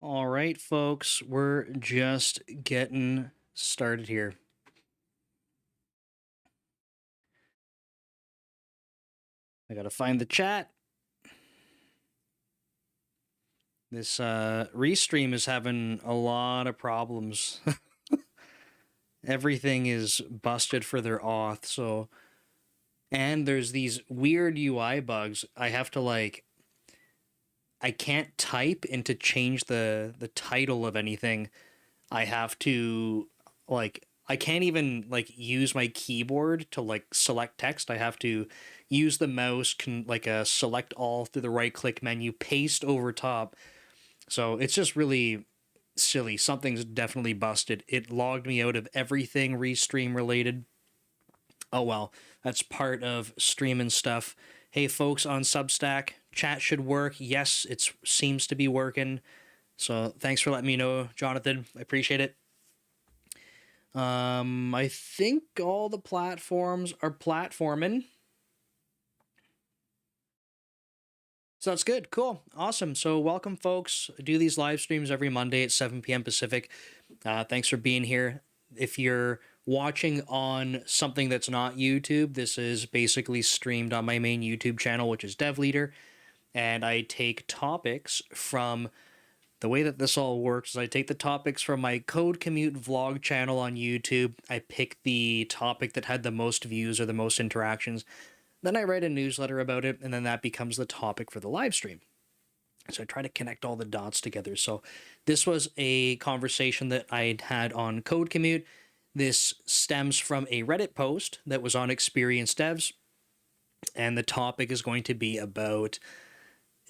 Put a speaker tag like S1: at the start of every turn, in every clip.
S1: All right, folks, we're just getting started here. I gotta find the chat. This restream is having a lot of problems. Everything is busted for their auth, so and there's these weird UI bugs. I have to I can't type and to change the title of anything. I have to I can't even use my keyboard to select text. I have to use the mouse select all through the right click menu, paste over top. So it's just really silly. Something's definitely busted. It logged me out of everything restream related. Oh well, that's part of streaming stuff. Hey folks on Substack, chat should work. Yes, it seems to be working. So thanks for letting me know, Jonathan. I appreciate it. I think all the platforms are platforming. So that's good. Cool. Awesome. So welcome, folks. I do these live streams every Monday at 7 p.m. Pacific. Thanks for being here. If you're watching on something that's not YouTube, this is basically streamed on my main YouTube channel, which is Dev Leader. And I take topics from the way that this all works is I take the topics from my Code Commute vlog channel on YouTube. I pick the topic that had the most views or the most interactions. Then I write a newsletter about it, and then that becomes the topic for the live stream. So I try to connect all the dots together. So this was a conversation that I had on Code Commute. This stems from a Reddit post that was on Experienced Devs, and the topic is going to be about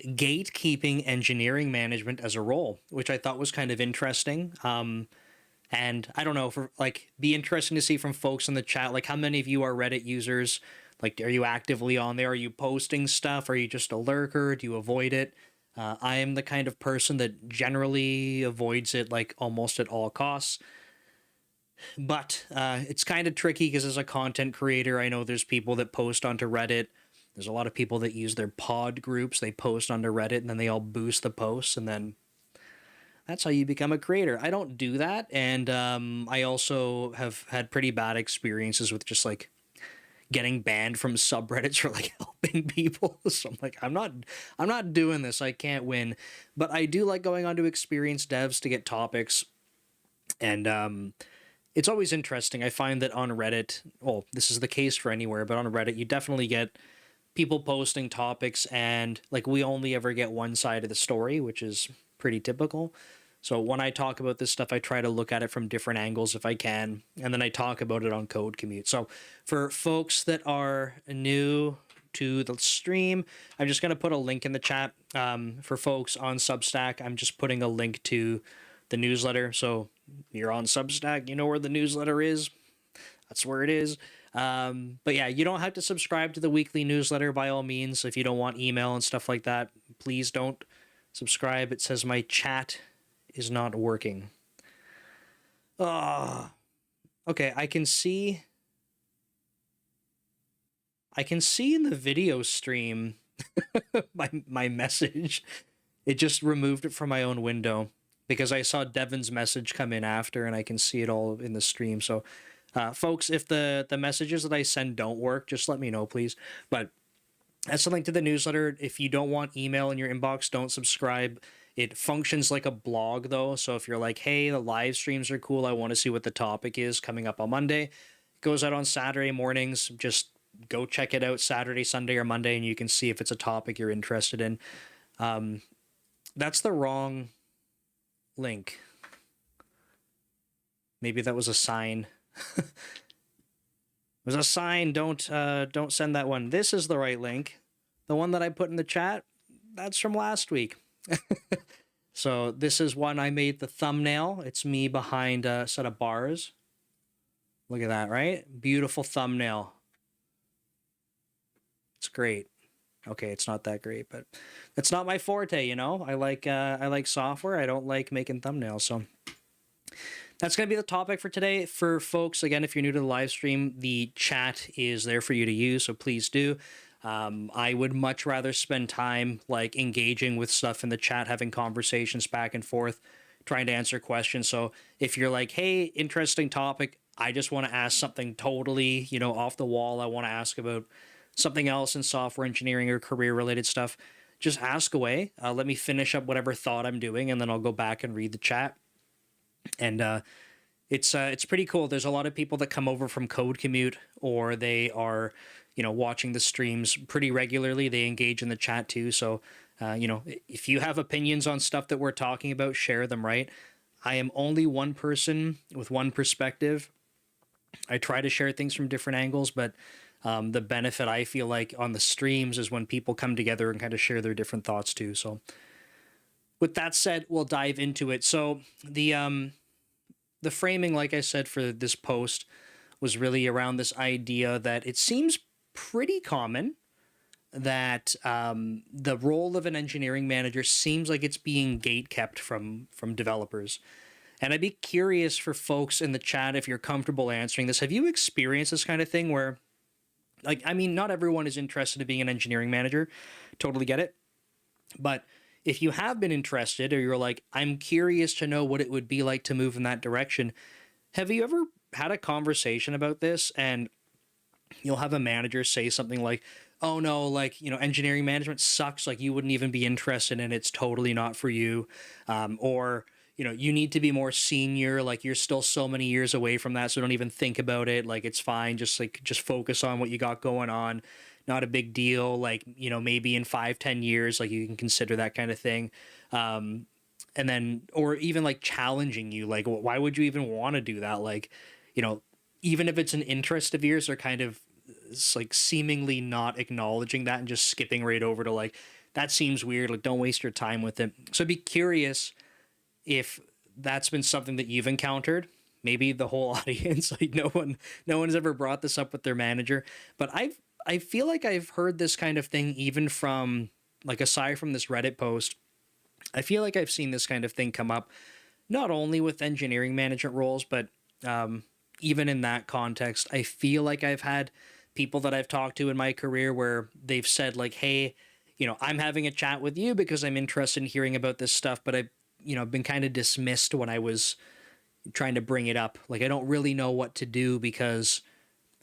S1: gatekeeping engineering management as a role, which I thought was kind of interesting. And I don't know, for be interesting to see from folks in the chat, how many of you are Reddit users? Are you actively on there? Are you posting stuff? Are you just a lurker? Do you avoid it? I am the kind of person that generally avoids it almost at all costs. But it's kind of tricky because as a content creator, I know there's people that post onto Reddit. There's a lot of people that use their pod groups. They post onto Reddit and then they all boost the posts, and then that's how you become a creator. I don't do that, and I also have had pretty bad experiences with just getting banned from subreddits for helping people. So I'm not doing this. I can't win. But I do like going on to Experienced Devs to get topics, and it's always interesting. I find that on Reddit, well, this is the case for anywhere, but on Reddit, you definitely get people posting topics, and we only ever get one side of the story, which is pretty typical. So when I talk about this stuff, I try to look at it from different angles if I can, and then I talk about it on Code Commute. So for folks that are new to the stream, I'm just going to put a link in the chat. For folks on Substack, I'm just putting a link to the newsletter. So you're on Substack, you know where the newsletter is. That's where it is. But yeah, you don't have to subscribe to the weekly newsletter by all means. If you don't want email and stuff like that, please don't subscribe. It says my chat is not working. Okay, I can see in the video stream my message. It just removed it from my own window because I saw Devin's message come in after, and I can see it all in the stream. So folks, if the messages that I send don't work, just let me know, please. But that's a link to the newsletter. If you don't want email in your inbox, don't subscribe. It functions like a blog, though. So if you're like, hey, the live streams are cool, I want to see what the topic is coming up on Monday. It goes out on Saturday mornings. Just go check it out Saturday, Sunday, or Monday, and you can see if it's a topic you're interested in. That's the wrong link. Maybe that was a sign. It was a sign. Don't send that one. This is the right link. The one that I put in the chat, that's from last week. So this is one I made the thumbnail. It's me behind a set of bars. Look at that, right? Beautiful thumbnail. It's great. Okay, it's not that great, but it's not my forte, you know? I like software. I don't like making thumbnails, so that's going to be the topic for today. For folks, again, if you're new to the live stream, the chat is there for you to use, so please do. I would much rather spend time like engaging with stuff in the chat, having conversations back and forth, trying to answer questions. So if you're like, hey, interesting topic, I just want to ask something totally, off the wall. I want to ask about something else in software engineering or career related stuff. Just ask away. Let me finish up whatever thought I'm doing, and then I'll go back and read the chat. And it's pretty cool. There's a lot of people that come over from Code Commute, or they are, watching the streams pretty regularly. They engage in the chat too. So, if you have opinions on stuff that we're talking about, share them, right? I am only one person with one perspective. I try to share things from different angles, but the benefit I feel like on the streams is when people come together and kind of share their different thoughts too. So, with that said, we'll dive into it. So the framing, like I said, for this post was really around this idea that it seems pretty common that the role of an engineering manager seems like it's being gate kept from developers. And I'd be curious for folks in the chat, if you're comfortable answering this. Have you experienced this kind of thing where, like, I mean, not everyone is interested in being an engineering manager. Totally get it. But if you have been interested, or you're like, I'm curious to know what it would be like to move in that direction, have you ever had a conversation about this and you'll have a manager say something like, oh no, like, engineering management sucks, like you wouldn't even be interested in it, it's totally not for you, or you need to be more senior, like you're still so many years away from that, so don't even think about it, like it's fine, just focus on what you got going on, not a big deal, like maybe in 5-10 years, like you can consider that kind of thing. And then, or even like challenging you, like why would you even want to do that, like even if it's an interest of yours, they're kind of, it's like seemingly not acknowledging that and just skipping right over to like, that seems weird, like don't waste your time with it. So I'd be curious if that's been something that you've encountered. Maybe the whole audience, like no one's ever brought this up with their manager, but I feel like I've heard this kind of thing even from, like, aside from this Reddit post, I feel like I've seen this kind of thing come up not only with engineering management roles, but even in that context, I feel like I've had people that I've talked to in my career where they've said like, hey, I'm having a chat with you because I'm interested in hearing about this stuff, but I've been kind of dismissed when I was trying to bring it up. Like, I don't really know what to do because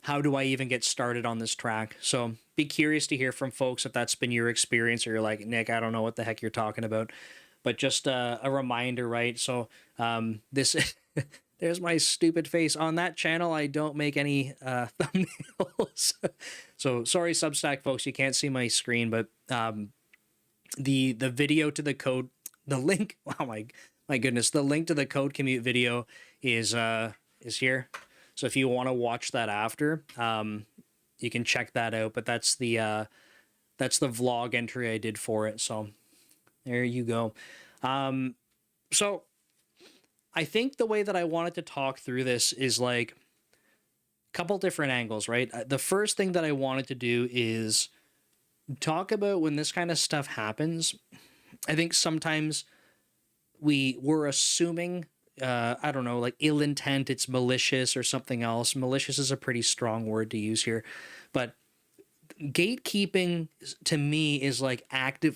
S1: how do I even get started on this track? So be curious to hear from folks if that's been your experience, or you're like, Nick, I don't know what the heck you're talking about. But just a reminder, right? So this there's my stupid face on that channel. I don't make any thumbnails. So sorry, Substack folks, you can't see my screen, but the video to the code, the link, oh my goodness, the link to the Code Commute video is here. So if you want to watch that after, you can check that out. But that's the vlog entry I did for it. So there you go. So I think the way that I wanted to talk through this is like a couple different angles, right? The first thing that I wanted to do is talk about when this kind of stuff happens. I think sometimes we're assuming, I don't know, like ill intent, it's malicious or something else. Malicious is a pretty strong word to use here, but gatekeeping to me is like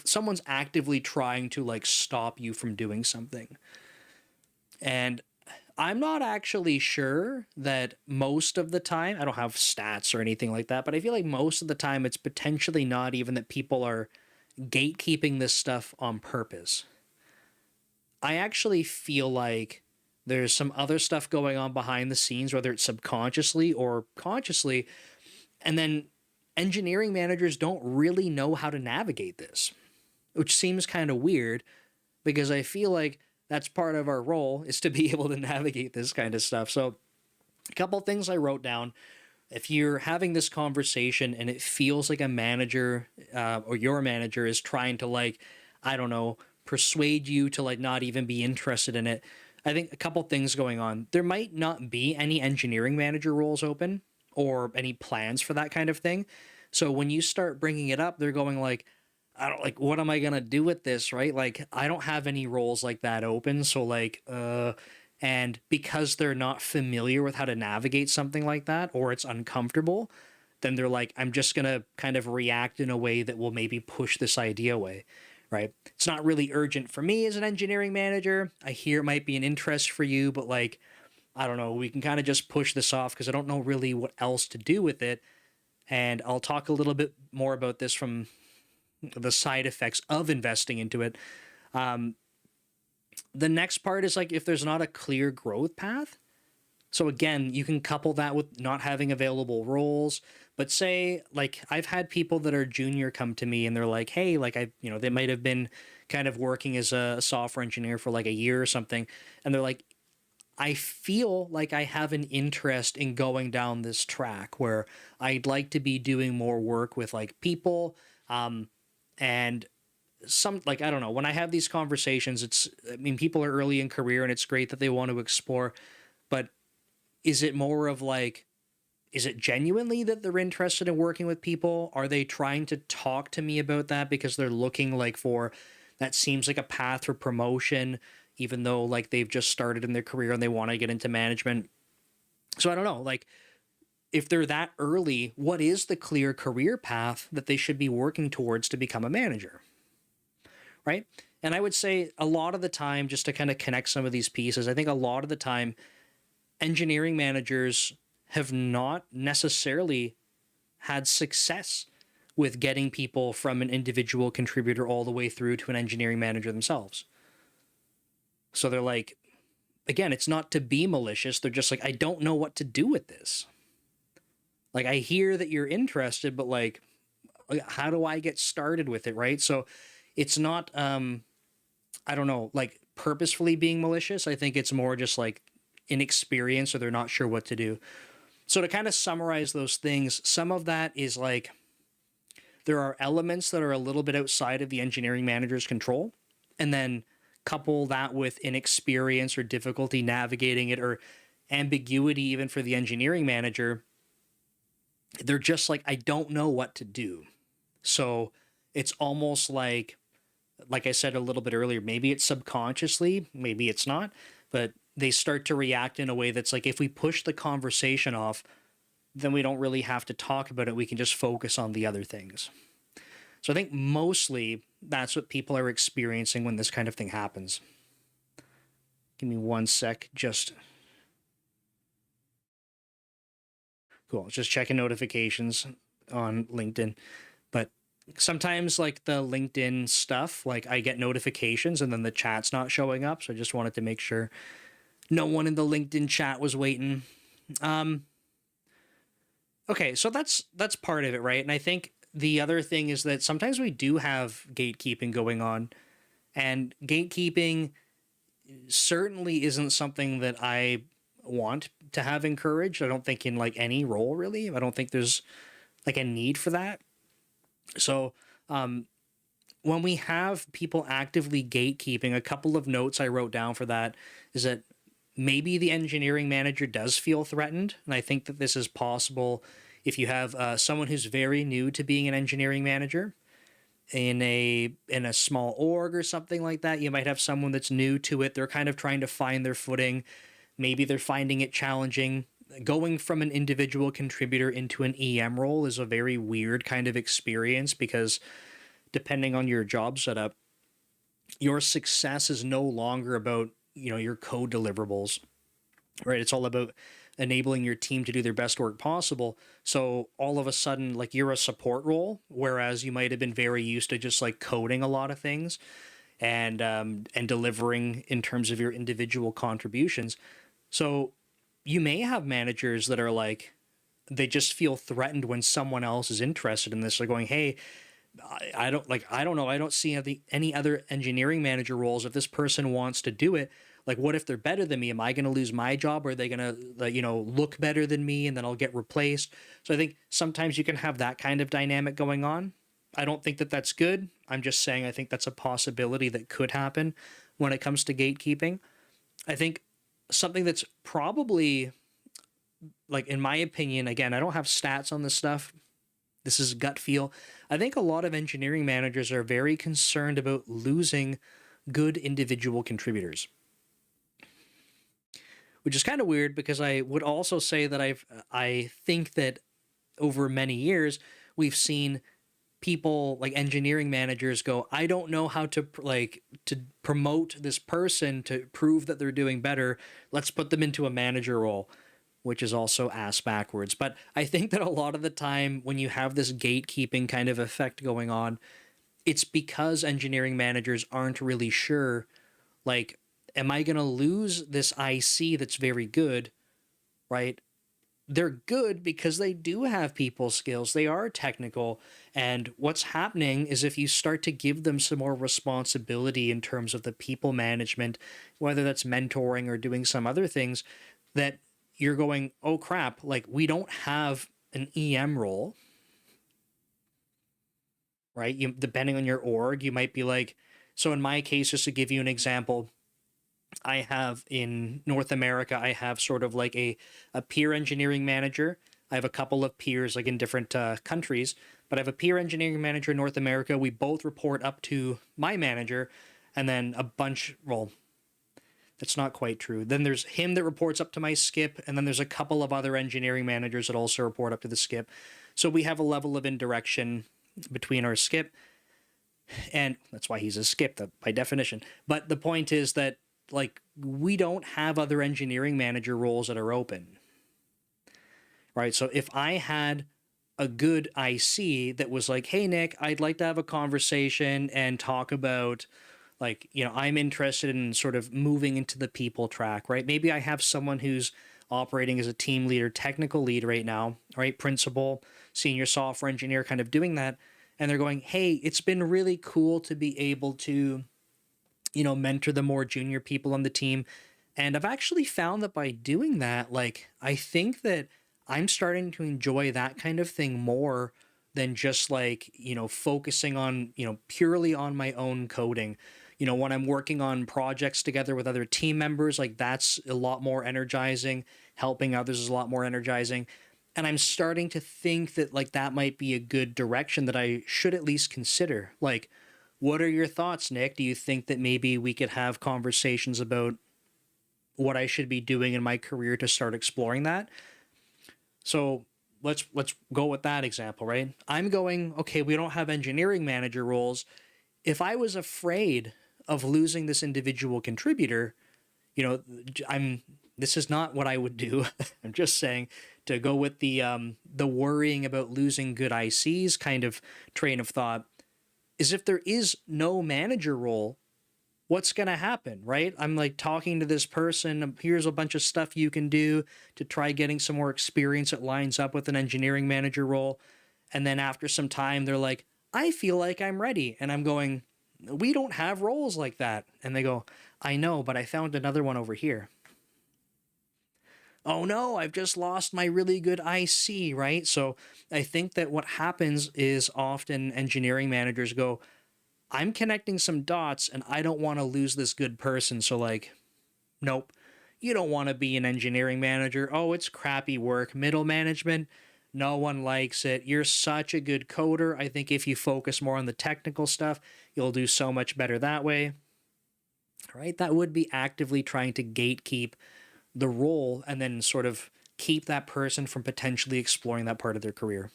S1: someone's actively trying to like stop you from doing something. And I'm not actually sure that most of the time, I don't have stats or anything like that, but I feel like most of the time it's potentially not even that people are gatekeeping this stuff on purpose. I actually feel like there's some other stuff going on behind the scenes, whether it's subconsciously or consciously, and then engineering managers don't really know how to navigate this, which seems kind of weird because I feel like that's part of our role, is to be able to navigate this kind of stuff. So a couple things I wrote down. If you're having this conversation and it feels like a manager or your manager is trying to, like, I don't know, persuade you to like not even be interested in it, I think a couple things going on. There might not be any engineering manager roles open or any plans for that kind of thing. So when you start bringing it up, they're going like, I don't, like, what am I going to do with this? Right? Like, I don't have any roles like that open. So like, and because they're not familiar with how to navigate something like that, or it's uncomfortable, then they're like, I'm just going to kind of react in a way that will maybe push this idea away, right? It's not really urgent for me as an engineering manager. I hear it might be an interest for you, but like, I don't know, we can kind of just push this off because I don't know really what else to do with it. And I'll talk a little bit more about this from the side effects of investing into it. Um, the next part is like if there's not a clear growth path. So again, you can couple that with not having available roles. But say like I've had people that are junior come to me and they're like, hey, like they might have been kind of working as a software engineer for like a year or something. And they're like, I feel like I have an interest in going down this track where I'd like to be doing more work with like people. And some like, I don't know, when I have these conversations, I mean, people are early in career and it's great that they want to explore, but is it more of like, is it genuinely that they're interested in working with people? Are they trying to talk to me about that because they're looking like for that seems like a path for promotion, even though like they've just started in their career and they want to get into management? So I don't know, like if they're that early, what is the clear career path that they should be working towards to become a manager? Right? And I would say a lot of the time, just to kind of connect some of these pieces, I think a lot of the time engineering managers have not necessarily had success with getting people from an individual contributor all the way through to an engineering manager themselves. So they're like, again, it's not to be malicious. They're just like, I don't know what to do with this. Like, I hear that you're interested, but like, how do I get started with it? Right. So it's not, I don't know, like purposefully being malicious. I think it's more just like inexperience or they're not sure what to do. So to kind of summarize those things, some of that is like there are elements that are a little bit outside of the engineering manager's control, and then couple that with inexperience or difficulty navigating it or ambiguity even for the engineering manager. They're just like, I don't know what to do. So it's almost like I said a little bit earlier, maybe it's subconsciously, maybe it's not, but they start to react in a way that's like, if we push the conversation off, then we don't really have to talk about it. We can just focus on the other things. So I think mostly that's what people are experiencing when this kind of thing happens. Give me one sec. Just cool. Just checking notifications on LinkedIn. But sometimes like the LinkedIn stuff, like I get notifications and then the chat's not showing up. So I just wanted to make sure no one in the LinkedIn chat was waiting. Okay, so that's part of it, right? And I think the other thing is that sometimes we do have gatekeeping going on, and gatekeeping certainly isn't something that I want to have encouraged. I don't think in like any role really. I don't think there's like a need for that. So when we have people actively gatekeeping, a couple of notes I wrote down for that is that maybe the engineering manager does feel threatened. And I think that this is possible if you have someone who's very new to being an engineering manager in a small org or something like that. You might have someone that's new to it. They're kind of trying to find their footing. Maybe they're finding it challenging. Going from an individual contributor into an EM role is a very weird kind of experience because depending on your job setup, your success is no longer about your code deliverables, right? It's all about enabling your team to do their best work possible. So all of a sudden, like you're a support role, whereas you might have been very used to just like coding a lot of things and delivering in terms of your individual contributions. So you may have managers that are like, they just feel threatened when someone else is interested in this. They're going, hey, I don't know. I don't see any other engineering manager roles. If this person wants to do it, like, what if they're better than me? Am I going to lose my job? Or are they going to, look better than me and then I'll get replaced? So I think sometimes you can have that kind of dynamic going on. I don't think that that's good. I'm just saying I think that's a possibility that could happen when it comes to gatekeeping. I think something that's probably, like, in my opinion, again, I don't have stats on this stuff. This is gut feel. I think a lot of engineering managers are very concerned about losing good individual contributors, which is kind of weird because I would also say that I think that over many years, we've seen people like engineering managers go, I don't know how to to promote this person to prove that they're doing better. Let's put them into a manager role, which is also ass backwards. But I think that a lot of the time when you have this gatekeeping kind of effect going on, it's because engineering managers aren't really sure, like, am I going to lose this IC that's very good, right? They're good because they do have people skills. They are technical. And what's happening is if you start to give them some more responsibility in terms of the people management, whether that's mentoring or doing some other things, that you're going, oh crap, like we don't have an EM role, right? You, depending on your org, you might be like, so in my case, just to give you an example, I have in North America, I have sort of like a peer engineering manager. I have a couple of peers like in different countries, but I have a peer engineering manager in North America. We both report up to my manager, and then a bunch, well, that's not quite true. Then there's him that reports up to my skip, and then there's a couple of other engineering managers that also report up to the skip. So we have a level of indirection between our skip, and that's why he's a skip by definition. But the point is that like we don't have other engineering manager roles that are open, right? So if I had a good IC that was like, hey Nick, I'd like to have a conversation and talk about, like, you know, I'm interested in sort of moving into the people track, right? Maybe I have someone who's operating as a team leader, technical lead right now, right? Principal, senior software engineer, kind of doing that. And they're going, hey, it's been really cool to be able to, you know, mentor the more junior people on the team. And I've actually found that by doing that, like, I think that I'm starting to enjoy that kind of thing more than just like, you know, focusing on, you know, purely on my own coding. You know, when I'm working on projects together with other team members, like that's a lot more energizing. Helping others is a lot more energizing. And I'm starting to think that like that might be a good direction that I should at least consider. Like, what are your thoughts, Nick? Do you think that maybe we could have conversations about what I should be doing in my career to start exploring that? So let's go with that example, right? I'm going, okay, we don't have engineering manager roles. If I was afraid of losing this individual contributor, you know, this is not what I would do. I'm just saying to go with the worrying about losing good ICs kind of train of thought, is if there is no manager role, what's going to happen, right? I'm like talking to this person, here's a bunch of stuff you can do to try getting some more experience that lines up with an engineering manager role. And then after some time, they're like, I feel like I'm ready. And I'm going, we don't have roles like that. And they go, I know, but I found another one over here. Oh no, I've just lost my really good IC, right? So I think that what happens is often engineering managers go, I'm connecting some dots and I don't want to lose this good person. So like, nope, you don't want to be an engineering manager. Oh, it's crappy work. Middle management, no one likes it. You're such a good coder. I think if you focus more on the technical stuff, you'll do so much better that way. Right? That would be actively trying to gatekeep the role and then sort of keep that person from potentially exploring that part of their career.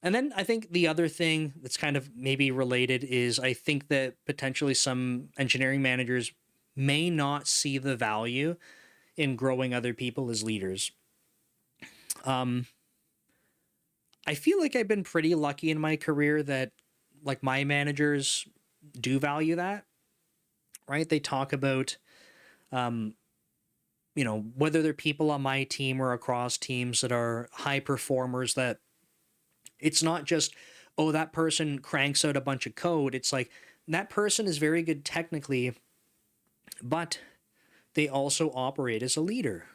S1: And then I think the other thing that's kind of maybe related is I think that potentially some engineering managers may not see the value in growing other people as leaders. I feel like I've been pretty lucky in my career that like my managers do value that, right? They talk about, you know, whether they're people on my team or across teams that are high performers, that it's not just, oh, that person cranks out a bunch of code. It's like that person is very good technically, but they also operate as a leader,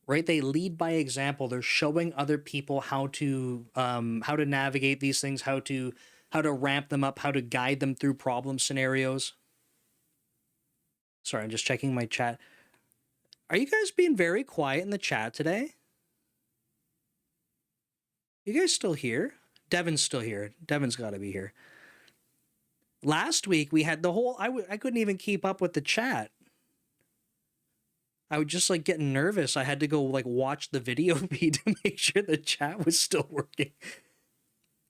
S1: right? They lead by example. They're showing other people how to navigate these things, how to ramp them up, how to guide them through problem scenarios. Sorry, I'm just checking my chat. Are you guys being very quiet in the chat today? You guys still here? Devin's still here. Devin's got to be here. Last week we had the whole, I couldn't even keep up with the chat. I would just like get nervous. I had to go like watch the video feed to make sure the chat was still working.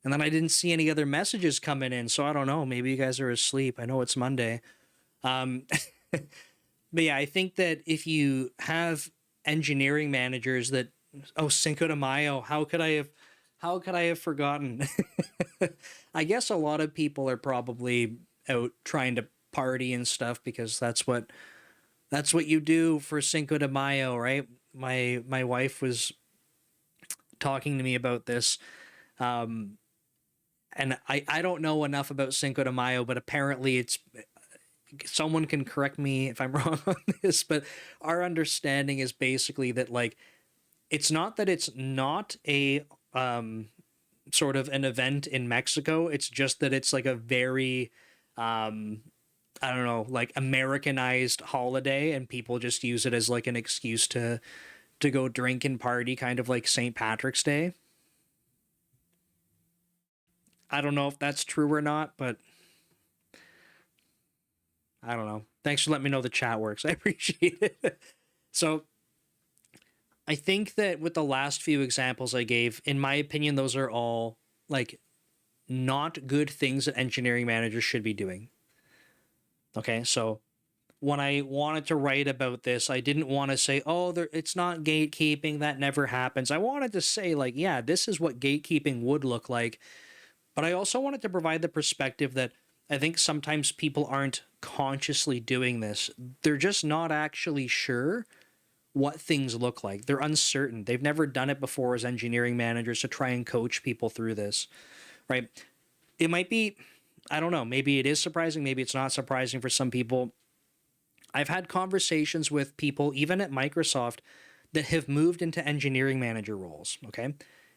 S1: And then I didn't see any other messages coming in. So I don't know. Maybe you guys are asleep. I know it's Monday. Um, but yeah, I think that if you have engineering managers that, oh, Cinco de Mayo, how could I have forgotten? I guess a lot of people are probably out trying to party and stuff because that's what you do for Cinco de Mayo, right? My wife was talking to me about this. Um, and I don't know enough about Cinco de Mayo, but apparently it's someone can correct me if I'm wrong on this, but our understanding is basically that like it's not that it's not a sort of an event in Mexico. It's just that it's like a very um I don't know, like Americanized holiday and people just use it as like an excuse to go drink and party, kind of like St. Patrick's Day. I don't know if that's true or not, but I don't know. Thanks for letting me know the chat works. I appreciate it. So I think that with the last few examples I gave, in my opinion, those are all like not good things that engineering managers should be doing. Okay, so when I wanted to write about this, I didn't want to say, oh, it's not gatekeeping, that never happens. I wanted to say, like, yeah, this is what gatekeeping would look like. But I also wanted to provide the perspective that I think sometimes people aren't consciously doing this. They're just not actually sure what things look like. They're uncertain. They've never done it before as engineering managers to try and coach people through this, right? It might be, I don't know, maybe it is surprising, maybe it's not surprising for some people. I've had conversations with people, even at Microsoft, that have moved into engineering manager roles, okay?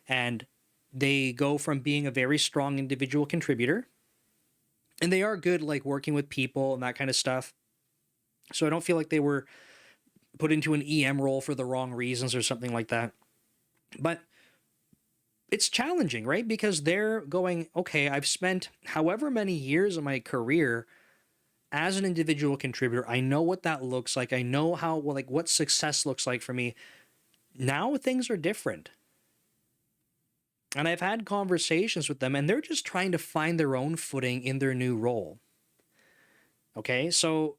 S1: And they go from being a very strong individual contributor, and they are good, like working with people and that kind of stuff. So I don't feel like they were put into an EM role for the wrong reasons or something like that. But it's challenging, right? Because they're going, okay, I've spent however many years of my career as an individual contributor. I know what that looks like. I know how, well, like what success looks like for me. Now things are different. And I've had conversations with them and they're just trying to find their own footing in their new role. Okay, so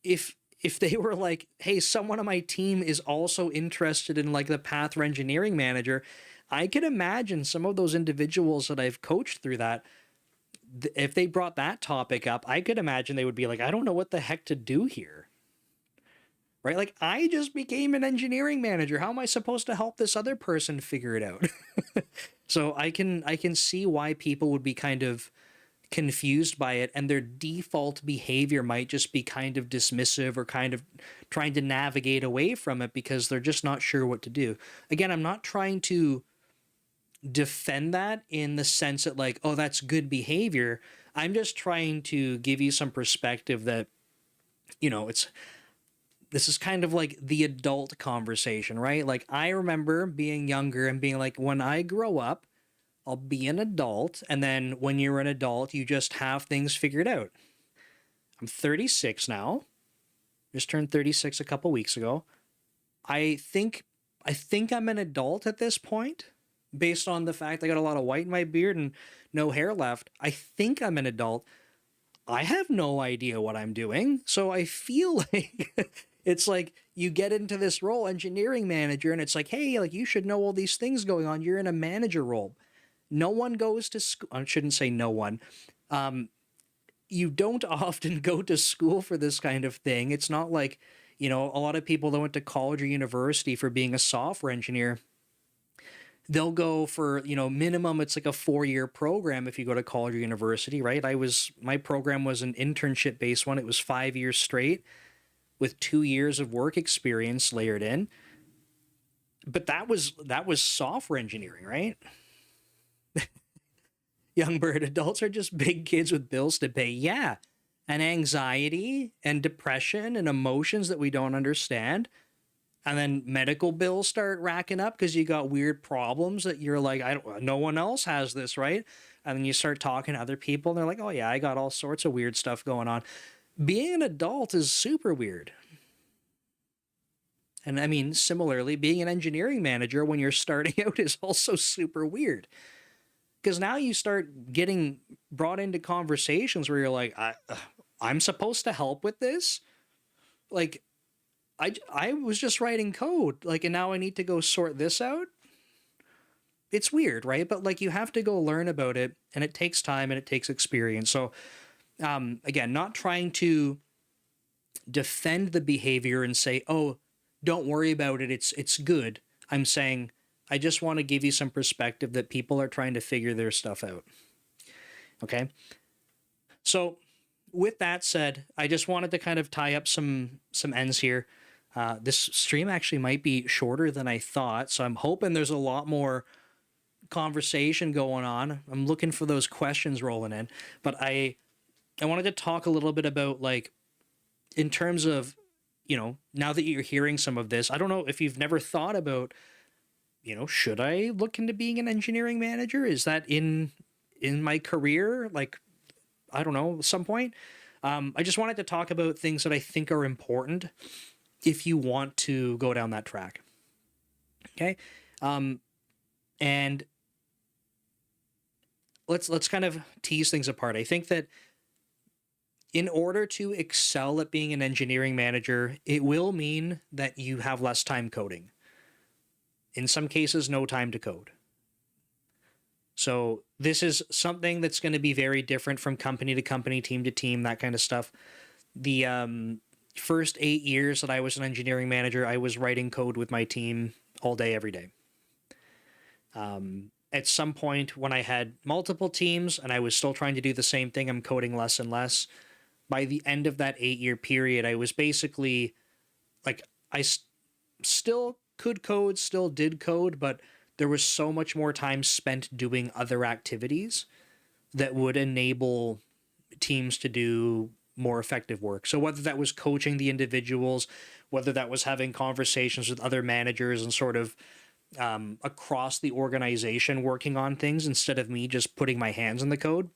S1: if they were like, hey, someone on my team is also interested in like the path for engineering manager, I could imagine some of those individuals that I've coached through that, if they brought that topic up, I could imagine they would be like, I don't know what the heck to do here. Right? Like, I just became an engineering manager. How am I supposed to help this other person figure it out? So I can see why people would be kind of confused by it, and their default behavior might just be kind of dismissive or kind of trying to navigate away from it because they're just not sure what to do. Again, I'm not trying to defend that in the sense that like, oh, that's good behavior. I'm just trying to give you some perspective that, you know, this is kind of like the adult conversation, right? Like, I remember being younger and being like, when I grow up, I'll be an adult. And then when you're an adult, you just have things figured out. I'm 36 now. Just turned 36 a couple weeks ago. I think I'm an adult at this point, based on the fact I got a lot of white in my beard and no hair left. I think I'm an adult. I have no idea what I'm doing. So I feel like it's like you get into this role, engineering manager, and it's like, hey, like you should know all these things going on. You're in a manager role. No one goes to school. I shouldn't say no one. You don't often go to school for this kind of thing. It's not like, you know, a lot of people that went to college or university for being a software engineer, they'll go for, you know, minimum, it's like a 4-year program if you go to college or university, right? My program was an internship based one. It was 5 years straight with 2 years of work experience layered in. But that was software engineering, right? Young bird, adults are just big kids with bills to pay. Yeah. And anxiety and depression and emotions that we don't understand. And then medical bills start racking up because you got weird problems that you're like, no one else has this, right? And then you start talking to other people and they're like, oh yeah, I got all sorts of weird stuff going on. Being an adult is super weird. And I mean, similarly, being an engineering manager when you're starting out is also super weird. Because now you start getting brought into conversations where you're like, I'm supposed to help with this? Like, I was just writing code, like, and now I need to go sort this out? It's weird, right? But like, you have to go learn about it, and it takes time and it takes experience. So, again, not trying to defend the behavior and say, "Oh, don't worry about it. It's good." I'm saying I just want to give you some perspective that people are trying to figure their stuff out. Okay? So, with that said, I just wanted to kind of tie up some ends here. This stream actually might be shorter than I thought, so I'm hoping there's a lot more conversation going on. I'm looking for those questions rolling in, but I wanted to talk a little bit about, like, in terms of, now that you're hearing some of this, I don't know if you've never thought about, should I look into being an engineering manager? Is that in my career? Like, I don't know, at some point. I just wanted to talk about things that I think are important if you want to go down that track. Okay. And let's kind of tease things apart. I think that in order to excel at being an engineering manager, it will mean that you have less time coding. In some cases, no time to code. So this is something that's going to be very different from company to company, team to team, that kind of stuff. The first 8 years that I was an engineering manager, I was writing code with my team all day, every day. At some point when I had multiple teams and I was still trying to do the same thing, I'm coding less and less. By the end of that 8-year period, I was basically like, still could code, still did code, but there was so much more time spent doing other activities that would enable teams to do more effective work. So whether that was coaching the individuals, whether that was having conversations with other managers and sort of across the organization working on things instead of me just putting my hands in the code,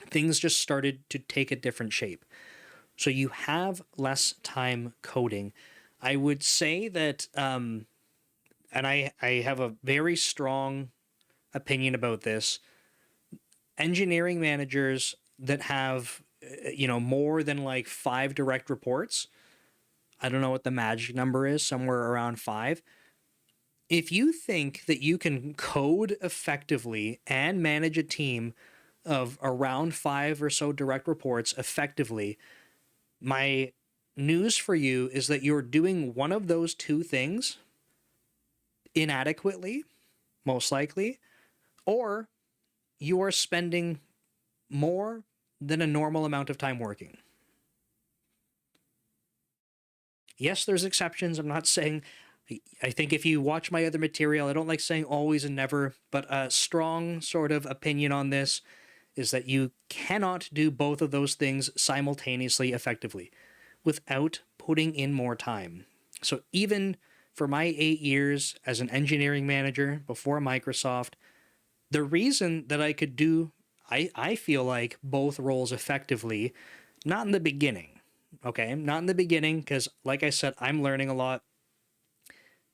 S1: things just started to take a different shape. So you have less time coding. I would say that, and I have a very strong opinion about this, engineering managers that have, more than like 5 direct reports, I don't know what the magic number is, somewhere around 5. If you think that you can code effectively and manage a team of around 5 or so direct reports effectively, my news for you is that you're doing one of those two things inadequately, most likely, or you are spending more than a normal amount of time working. Yes, there's exceptions. I'm not saying, I think if you watch my other material, I don't like saying always and never, but a strong sort of opinion on this is that you cannot do both of those things simultaneously effectively without putting in more time. So even for my 8 years as an engineering manager before Microsoft, the reason that I could do, I feel like, both roles effectively, not in the beginning, okay? Not in the beginning, because like I said, I'm learning a lot,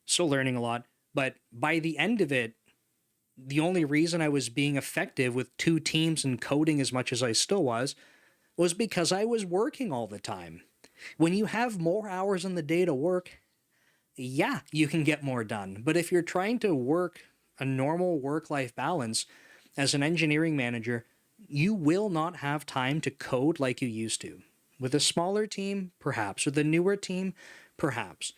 S1: still learning a lot, but by the end of it, the only reason I was being effective with 2 teams and coding as much as I still was because I was working all the time. When you have more hours in the day to work, yeah, you can get more done. But if you're trying to work a normal work-life balance as an engineering manager, you will not have time to code like you used to. With a smaller team, perhaps. With a newer team, perhaps.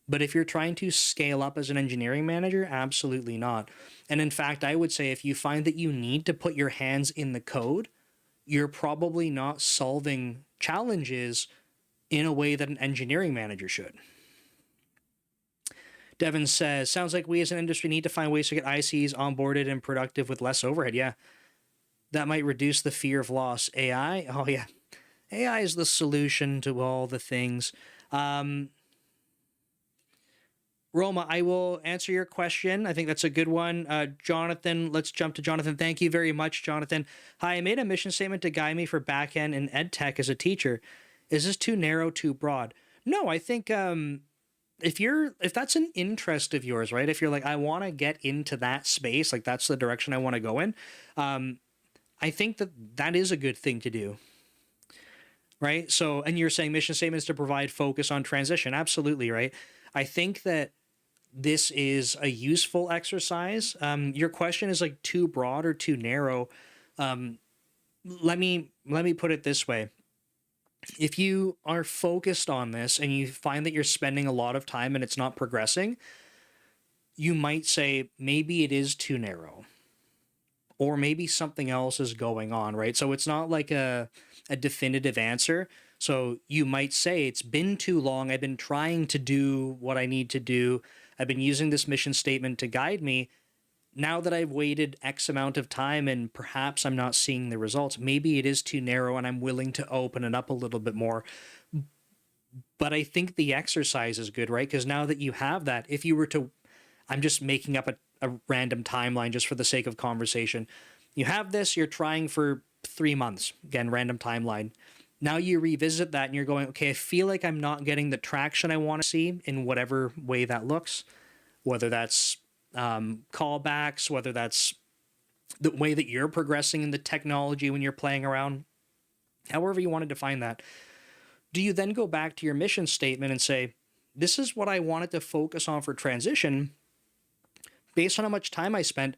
S1: But if you're trying to scale up as an engineering manager, absolutely not. And in fact, I would say if you find that you need to put your hands in the code, you're probably not solving challenges in a way that an engineering manager should. Devin says, sounds like we as an industry need to find ways to get ICs onboarded and productive with less overhead. Yeah, that might reduce the fear of loss. AI? Oh, yeah. AI is the solution to all the things. Roma, I will answer your question. I think that's a good one. Jonathan, let's jump to Jonathan. Thank you very much, Jonathan. Hi, I made a mission statement to guide me for backend and ed tech as a teacher. Is this too narrow, too broad? No, I think if that's an interest of yours, right? If you're like, I want to get into that space, like that's the direction I want to go in. I think that that is a good thing to do, right? So, and you're saying mission statement is to provide focus on transition. Absolutely, right? I think that this is a useful exercise. Your question is like too broad or too narrow. Um, let me put it this way. If you are focused on this and you find that you're spending a lot of time and it's not progressing, you might say maybe it is too narrow or maybe something else is going on, right? So it's not like a definitive answer. So you might say it's been too long. I've been trying to do what I need to do. I've been using this mission statement to guide me. Now that I've waited X amount of time and perhaps I'm not seeing the results, maybe it is too narrow and I'm willing to open it up a little bit more. But I think the exercise is good, right? Because now that you have that, if you were to, I'm just making up a random timeline just for the sake of conversation. You have this, you're trying for 3 months, again, random timeline. Now you revisit that and you're going, okay, I feel like I'm not getting the traction I want to see in whatever way that looks, whether that's callbacks, whether that's the way that you're progressing in the technology when you're playing around, however you want to define that. Do you then go back to your mission statement and say, this is what I wanted to focus on for transition based on how much time I spent?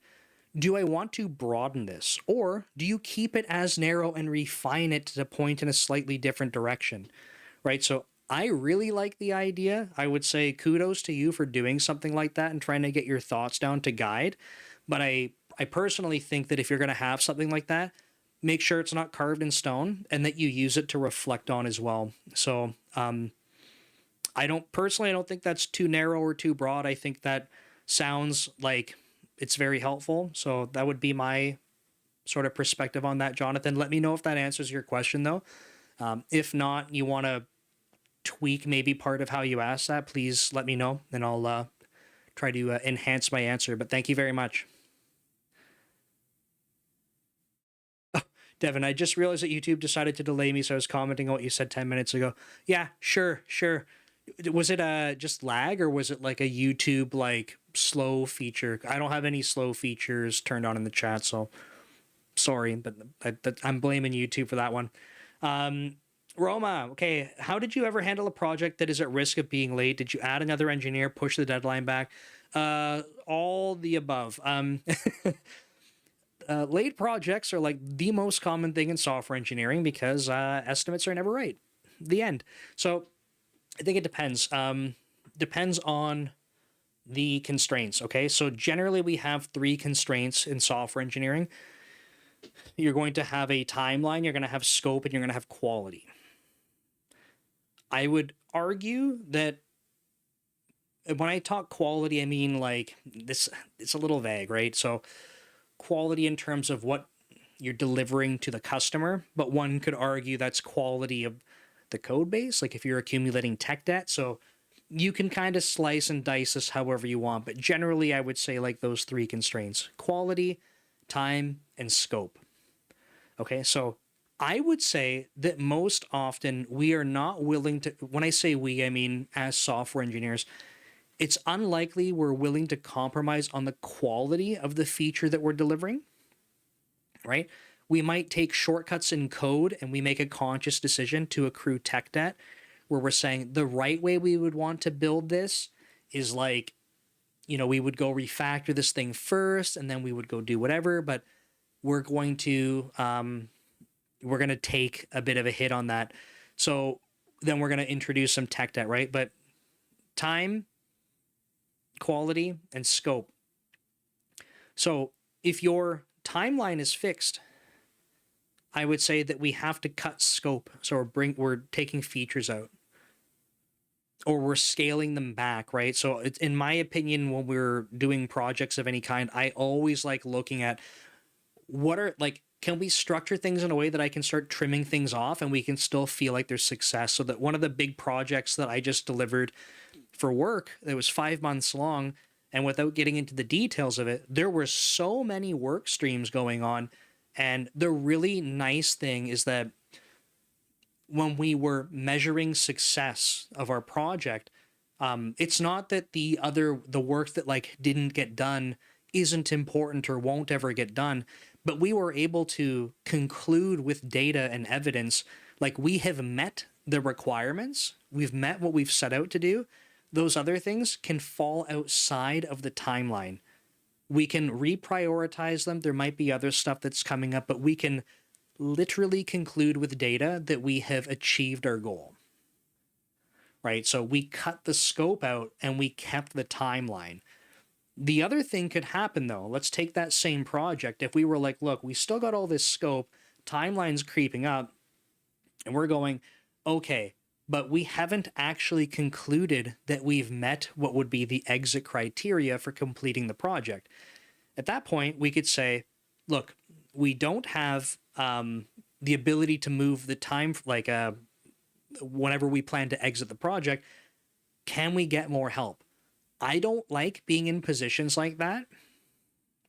S1: Do I want to broaden this, or do you keep it as narrow and refine it to point in a slightly different direction, right? So I really like the idea. I would say kudos to you for doing something like that and trying to get your thoughts down to guide. But I personally think that if you're going to have something like that, make sure it's not carved in stone and that you use it to reflect on as well. So I don't think that's too narrow or too broad. I think that sounds like it's very helpful. So that would be my sort of perspective on that, Jonathan. Let me know if that answers your question, though. If not, you want to tweak maybe part of how you asked that, please let me know, and I'll try to enhance my answer. But thank you very much. Devin, I just realized that YouTube decided to delay me, so I was commenting on what you said 10 minutes ago. Yeah, sure. Was it just lag, or was it like a YouTube like slow feature? I don't have any slow features turned on in the chat, so sorry, but I'm blaming YouTube for that one. Roma, okay, how did you ever handle a project that is at risk of being late? Did you add another engineer, push the deadline back? All the above. Late projects are like the most common thing in software engineering because estimates are never right. The end. So I think it depends. Depends on the constraints, okay? So generally we have 3 constraints in software engineering. You're going to have a timeline, you're going to have scope, and you're going to have quality. I would argue that when I talk quality, I mean like this, it's a little vague, right? So quality in terms of what you're delivering to the customer, but one could argue that's quality of the code base, like if you're accumulating tech debt. So you can kind of slice and dice this however you want, but generally I would say like those 3 constraints: quality, time, and scope. Okay, so I would say that most often we are not willing to, when I say we, I mean as software engineers, it's unlikely we're willing to compromise on the quality of the feature that we're delivering, right? We might take shortcuts in code and we make a conscious decision to accrue tech debt where we're saying the right way we would want to build this is like, we would go refactor this thing first and then we would go do whatever, but we're going to take a bit of a hit on that. So then we're going to introduce some tech debt, right? But time, quality, and scope. So if your timeline is fixed, I would say that we have to cut scope. So we're taking features out, or we're scaling them back, right? So it's, in my opinion, when we're doing projects of any kind, I always like looking at can we structure things in a way that I can start trimming things off and we can still feel like there's success? So that one of the big projects that I just delivered for work, that was 5 months long, and without getting into the details of it, there were so many work streams going on. And the really nice thing is that when we were measuring success of our project, It's not that the work that like didn't get done isn't important or won't ever get done, but we were able to conclude with data and evidence, like we have met the requirements, we've met what we've set out to do. Those other things can fall outside of the timeline. We can reprioritize them. There might be other stuff that's coming up, but we can literally conclude with data that we have achieved our goal. Right? So we cut the scope out and we kept the timeline. The other thing could happen though. Let's take that same project. If we were like, look, we still got all this scope, timeline's creeping up, and we're going, okay, but we haven't actually concluded that we've met what would be the exit criteria for completing the project. At that point, we could say, look, we don't have the ability to move the time, like whenever we plan to exit the project. Can we get more help? I don't like being in positions like that,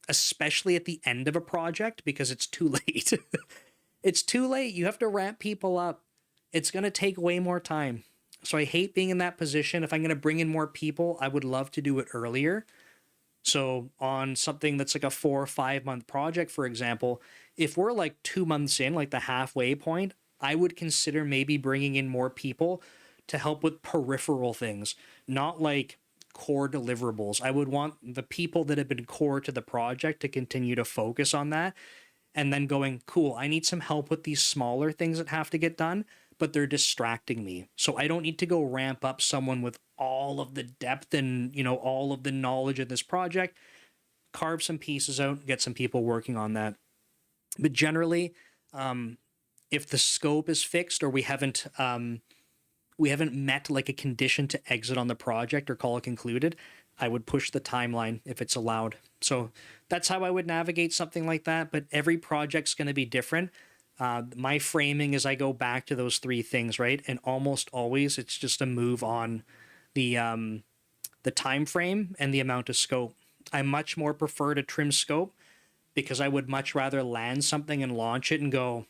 S1: especially at the end of a project, because it's too late. It's too late. You have to ramp people up. It's going to take way more time. So I hate being in that position. If I'm going to bring in more people, I would love to do it earlier. So on something that's like a 4 or 5 month project, for example, if we're like 2 months in, like the halfway point, I would consider maybe bringing in more people to help with peripheral things, not like core deliverables. I would want the people that have been core to the project to continue to focus on that, and then going, cool, I need some help with these smaller things that have to get done, but they're distracting me. So I don't need to go ramp up someone with all of the depth and, you know, all of the knowledge of this project. Carve some pieces out, get some people working on that. But generally, if the scope is fixed or we haven't met like a condition to exit on the project or call it concluded, I would push the timeline if it's allowed. So that's how I would navigate something like that. But every project's going to be different. My framing is I go back to those three things, right? And almost always it's just a move on the time frame and the amount of scope. I much more prefer to trim scope because I would much rather land something and launch it and go,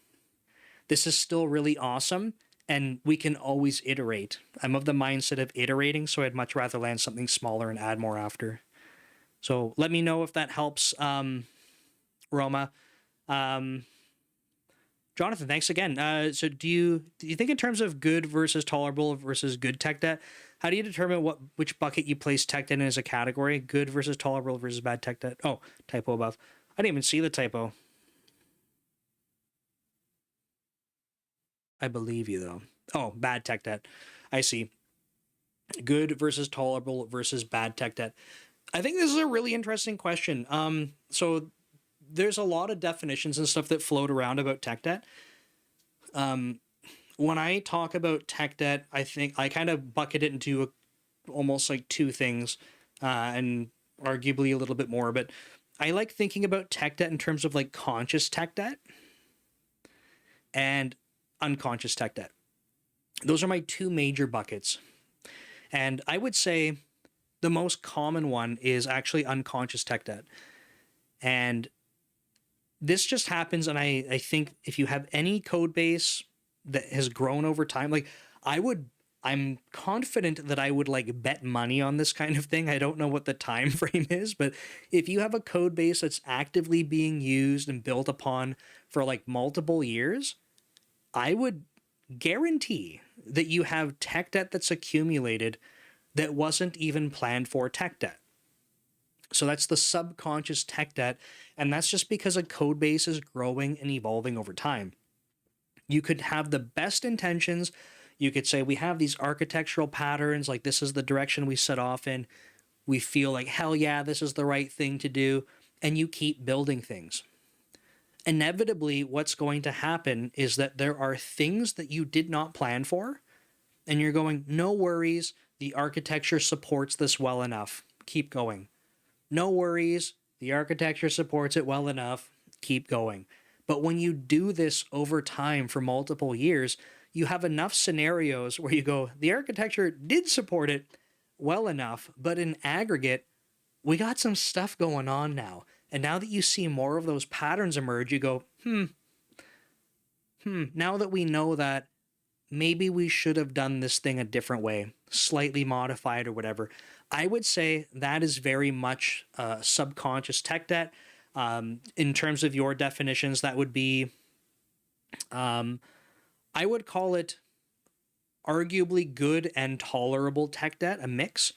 S1: this is still really awesome, and we can always iterate. I'm of the mindset of iterating, so I'd much rather land something smaller and add more after. So let me know if that helps, Roma. Jonathan, thanks again. So do you think in terms of good versus tolerable versus good tech debt, how do you determine which bucket you place tech debt in as a category? Good versus tolerable versus bad tech debt? Oh, typo above. I didn't even see the typo. I believe you, though. Oh, bad tech debt. I see. Good versus tolerable versus bad tech debt. I think this is a really interesting question. So there's a lot of definitions and stuff that float around about tech debt. When I talk about tech debt, I think I kind of bucket it into almost like two things, and arguably a little bit more. But I like thinking about tech debt in terms of like conscious tech debt and unconscious tech debt. Those are my two major buckets. And I would say the most common one is actually unconscious tech debt. And this just happens, and I think if you have any code base that has grown over time, like I'm confident that I would like bet money on this kind of thing. I don't know what the time frame is, but if you have a code base that's actively being used and built upon for like multiple years, I would guarantee that you have tech debt that's accumulated that wasn't even planned for tech debt. So that's the subconscious tech debt, and that's just because a code base is growing and evolving over time. You could have the best intentions. You could say, we have these architectural patterns, like this is the direction we set off in. We feel like, hell yeah, this is the right thing to do, and you keep building things. Inevitably, what's going to happen is that there are things that you did not plan for, and you're going, no worries, the architecture supports this well enough. Keep going. No worries, the architecture supports it well enough. Keep going. But when you do this over time for multiple years, you have enough scenarios where you go, the architecture did support it well enough, but in aggregate, we got some stuff going on now. And now that you see more of those patterns emerge, you go, now that we know that maybe we should have done this thing a different way, slightly modified or whatever. I would say that is very much subconscious tech debt. In terms of your definitions, that would be, I would call it arguably good and tolerable tech debt, a mix,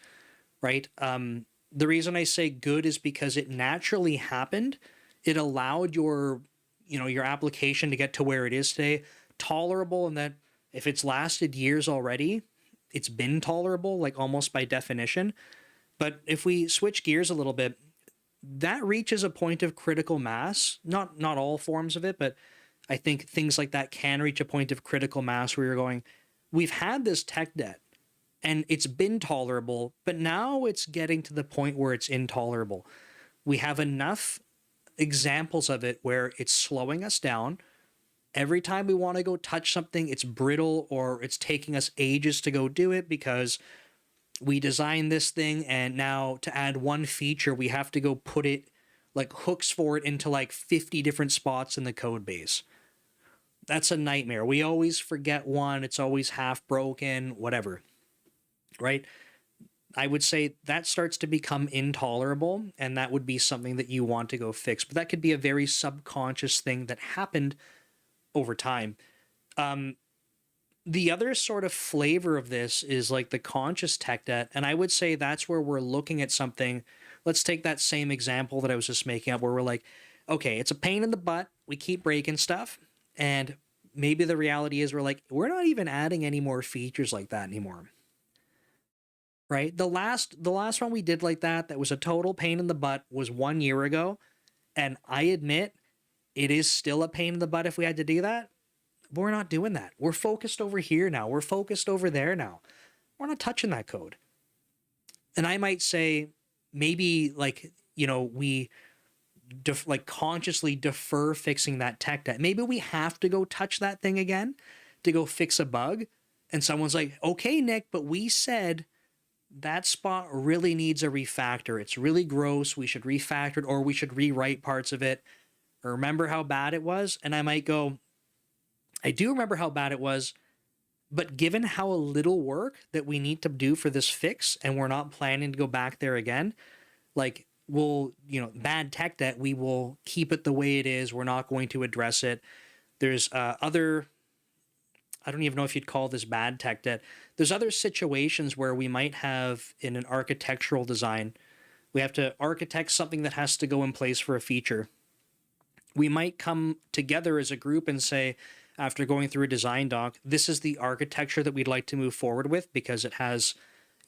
S1: right? The reason I say good is because it naturally happened. It allowed your application to get to where it is today. Tolerable in that if it's lasted years already, it's been tolerable, like almost by definition. But if we switch gears a little bit, that reaches a point of critical mass. Not all forms of it, but I think things like that can reach a point of critical mass where you're going, we've had this tech debt and it's been tolerable, but now it's getting to the point where it's intolerable. We have enough examples of it where it's slowing us down. Every time we want to go touch something, it's brittle or it's taking us ages to go do it because we designed this thing and now to add one feature, we have to go put it like hooks for it into like 50 different spots in the code base. That's a nightmare. We always forget one. It's always half broken, whatever, right? I would say that starts to become intolerable, and that would be something that you want to go fix. But that could be a very subconscious thing that happened over time. The other sort of flavor of this is like the conscious tech debt, and I would say that's where we're looking at something. Let's take that same example that I was just making up, where we're like, okay, it's a pain in the butt. We keep breaking stuff, and maybe the reality is we're not even adding any more features like that anymore. Right? The last one we did like that was a total pain in the butt was 1 year ago, and I admit it is still a pain in the butt if we had to do that. But we're not doing that. We're focused over here now. We're focused over there now. We're not touching that code. And I might say maybe we consciously defer fixing that tech debt. Maybe we have to go touch that thing again to go fix a bug. And someone's like, okay, Nick, but we said that spot really needs a refactor. It's really gross. We should refactor it, or we should rewrite parts of it. Or remember how bad it was? And I might go, I do remember how bad it was, but given how little work that we need to do for this fix, and we're not planning to go back there again, like bad tech debt, we will keep it the way it is. We're not going to address it. There's other, I don't even know if you'd call this bad tech debt. There's other situations where we might have in an architectural design, we have to architect something that has to go in place for a feature. We might come together as a group and say, after going through a design doc, this is the architecture that we'd like to move forward with because it has,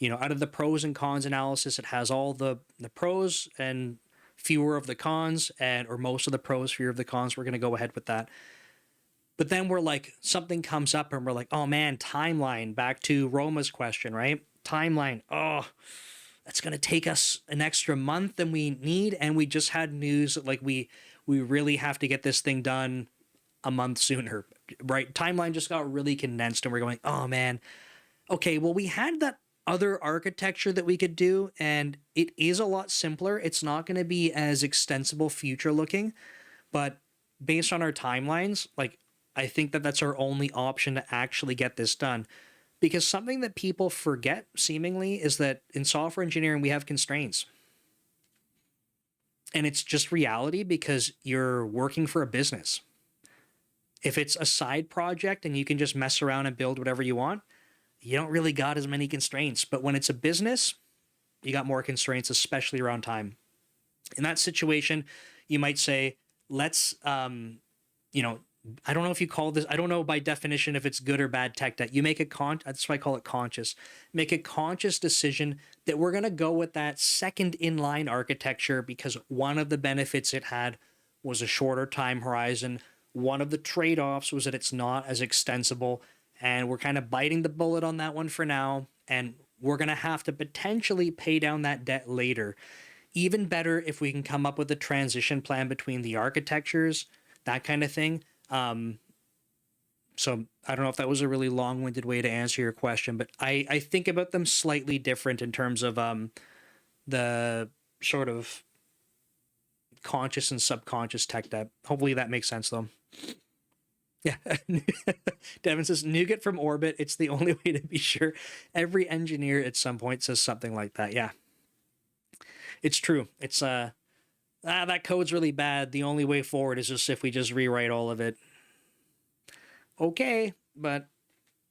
S1: out of the pros and cons analysis, it has all the pros and fewer of the cons, or most of the pros, fewer of the cons. We're going to go ahead with that. But then we're like, something comes up and we're like, oh man, timeline, back to Roma's question, right? Timeline. Oh, that's going to take us an extra month than we need. And we just had news that we really have to get this thing done a month sooner, right? Timeline just got really condensed and we're going, oh man, okay, well, we had that other architecture that we could do and it is a lot simpler. It's not going to be as extensible future looking, but based on our timelines, I think that that's our only option to actually get this done. Because something that people forget seemingly is that in software engineering, we have constraints. And it's just reality because you're working for a business. If it's a side project and you can just mess around and build whatever you want, you don't really got as many constraints. But when it's a business, you got more constraints, especially around time. In that situation, you might say, let's, I don't know if you call this, I don't know by definition if it's good or bad tech debt. You make that's why I call it conscious. Make a conscious decision that we're going to go with that second inline architecture because one of the benefits it had was a shorter time horizon. One of the trade-offs was that it's not as extensible, and we're kind of biting the bullet on that one for now, and we're going to have to potentially pay down that debt later. Even better if we can come up with a transition plan between the architectures, that kind of thing. So I don't know if that was a really long-winded way to answer your question, but I think about them slightly different in terms of the sort of conscious and subconscious tech debt. Hopefully that makes sense, though. Yeah. Devin says nougat from orbit. It's the only way to be sure. Every engineer at some point says something like that. Yeah, it's true. It's that code's really bad. The only way forward is just if we just rewrite all of it. Okay, but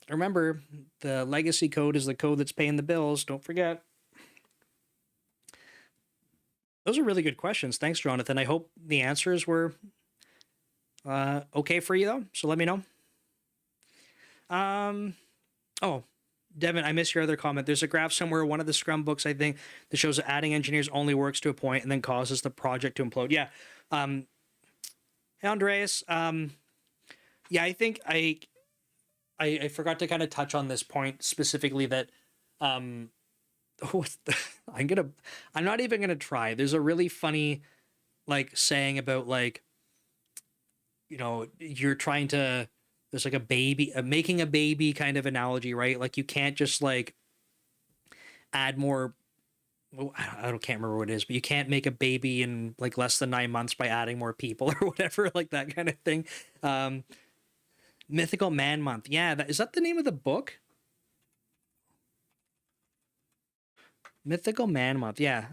S1: remember, the legacy code is the code that's paying the bills. Don't forget. Those are really good questions. Thanks, Jonathan. I hope the answers were okay for you, though. So let me know. Oh, Devin, I missed your other comment. There's a graph somewhere, one of the Scrum books, I think, that shows that adding engineers only works to a point and then causes the project to implode. Yeah. Hey, Andreas. Yeah, I think I forgot to kind of touch on this point specifically that I'm not even gonna try. There's a really funny like saying about like, you know, you're trying to, there's like a baby, making a baby kind of analogy, right? Like you can't just like add more. I don't can't remember what it is, but you can't make a baby in like less than 9 months by adding more people or whatever, like that kind of thing. Mythical Man Month. Yeah, is that the name of the book? Mythical Man Month. Yeah.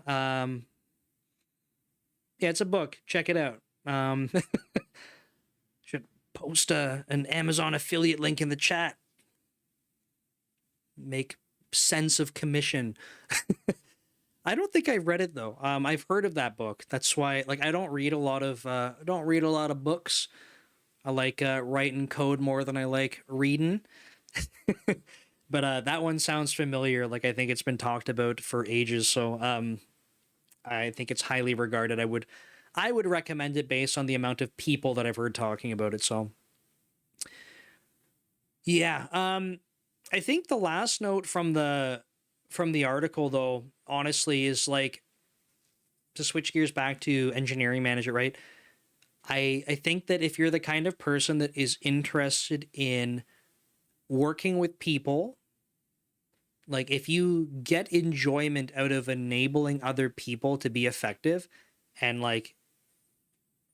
S1: Yeah, it's a book. Check it out. Should post an Amazon affiliate link in the chat. Make sense of commission. I don't think I've read it though. I've heard of that book. That's why, like, I don't read a lot of books. I like writing code more than I like reading. But that one sounds familiar. Like I think it's been talked about for ages. So I think it's highly regarded. I would recommend it based on the amount of people that I've heard talking about it. So yeah, I think the last note from the article though, honestly, is like to switch gears back to engineering manager, right? I think that if you're the kind of person that is interested in working with people, like if you get enjoyment out of enabling other people to be effective, and like,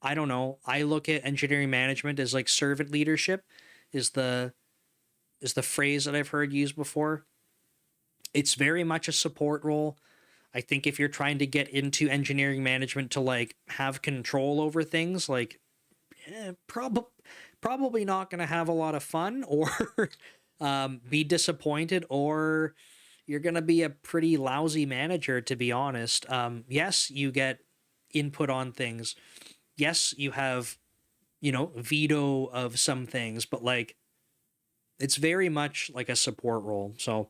S1: I don't know, I look at engineering management as like servant leadership is the phrase that I've heard used before. It's very much a support role. I think if you're trying to get into engineering management to like have control over things, like probably not going to have a lot of fun, or be disappointed, or you're going to be a pretty lousy manager, to be honest. Yes, you get input on things. Yes, you have, you know, veto of some things, but like it's very much like a support role. So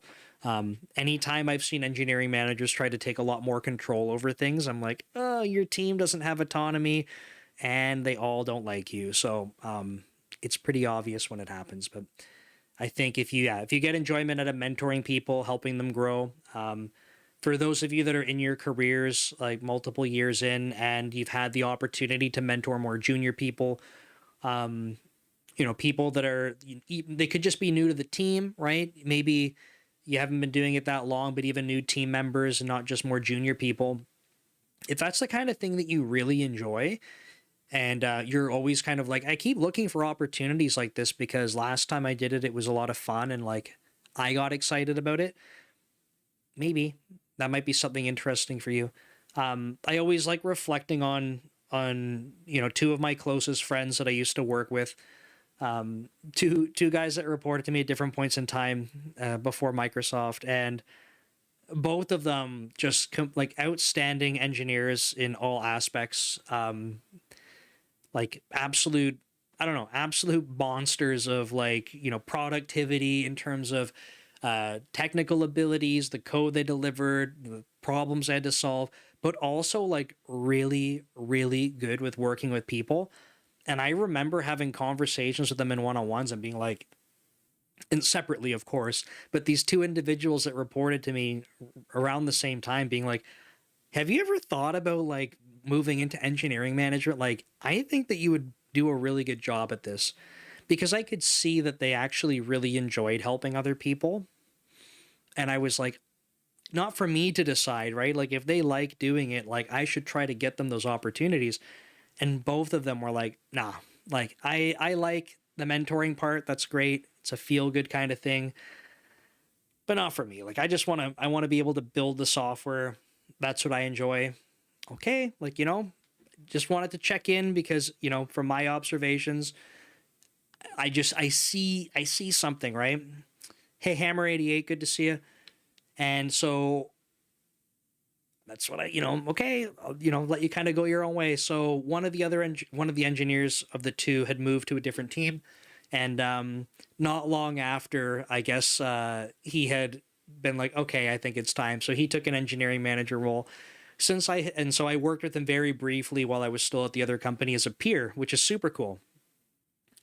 S1: anytime I've seen engineering managers try to take a lot more control over things, I'm like, oh, your team doesn't have autonomy and they all don't like you. So it's pretty obvious when it happens. But I think if you get enjoyment out of mentoring people, helping them grow, for those of you that are in your careers, like multiple years in, and you've had the opportunity to mentor more junior people, you know, people that are, they could just be new to the team, right? Maybe you haven't been doing it that long, but even new team members and not just more junior people. If that's the kind of thing that you really enjoy, and you're always kind of like, I keep looking for opportunities like this because last time I did it, it was a lot of fun and like I got excited about it. Maybe that might be something interesting for you. I always like reflecting on you know, two of my closest friends that I used to work with. Two guys that reported to me at different points in time before Microsoft, and both of them just like outstanding engineers in all aspects. Like absolute, I don't know, absolute monsters of like, you know, productivity in terms of technical abilities, the code they delivered, the problems they had to solve, but also like really, really good with working with people. And I remember having conversations with them in one-on-ones and being like, and separately, of course, but these two individuals that reported to me around the same time being like, have you ever thought about like moving into engineering management? Like, I think that you would do a really good job at this, because I could see that they actually really enjoyed helping other people. And I was like, not for me to decide, right? Like if they like doing it, like I should try to get them those opportunities. And both of them were like, nah, like I like the mentoring part, that's great. It's a feel good kind of thing, but not for me. Like, I want to be able to build the software. That's what I enjoy. Okay. Like, just wanted to check in because, from my observations, I see something, right? Hey, Hammer 88, good to see you. And so that's what okay, I'll, let you kind of go your own way. So one of the engineers of the two had moved to a different team. And not long after, I guess, he had been like, okay, I think it's time. So he took an engineering manager role. So I worked with him very briefly while I was still at the other company as a peer, which is super cool.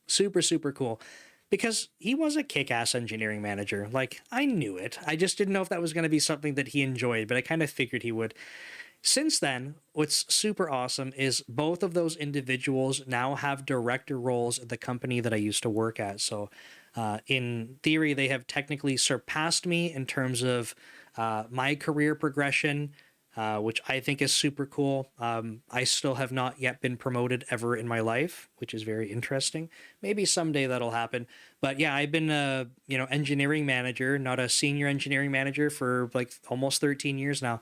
S1: Super, super cool. Because he was a kick-ass engineering manager. Like, I knew it. I just didn't know if that was going to be something that he enjoyed, but I kind of figured he would. Since then, what's super awesome is both of those individuals now have director roles at the company that I used to work at. So in theory, they have technically surpassed me in terms of my career progression, which I think is super cool. I still have not yet been promoted ever in my life, which is very interesting. Maybe someday that'll happen. But yeah, I've been a engineering manager, not a senior engineering manager, for like almost 13 years now.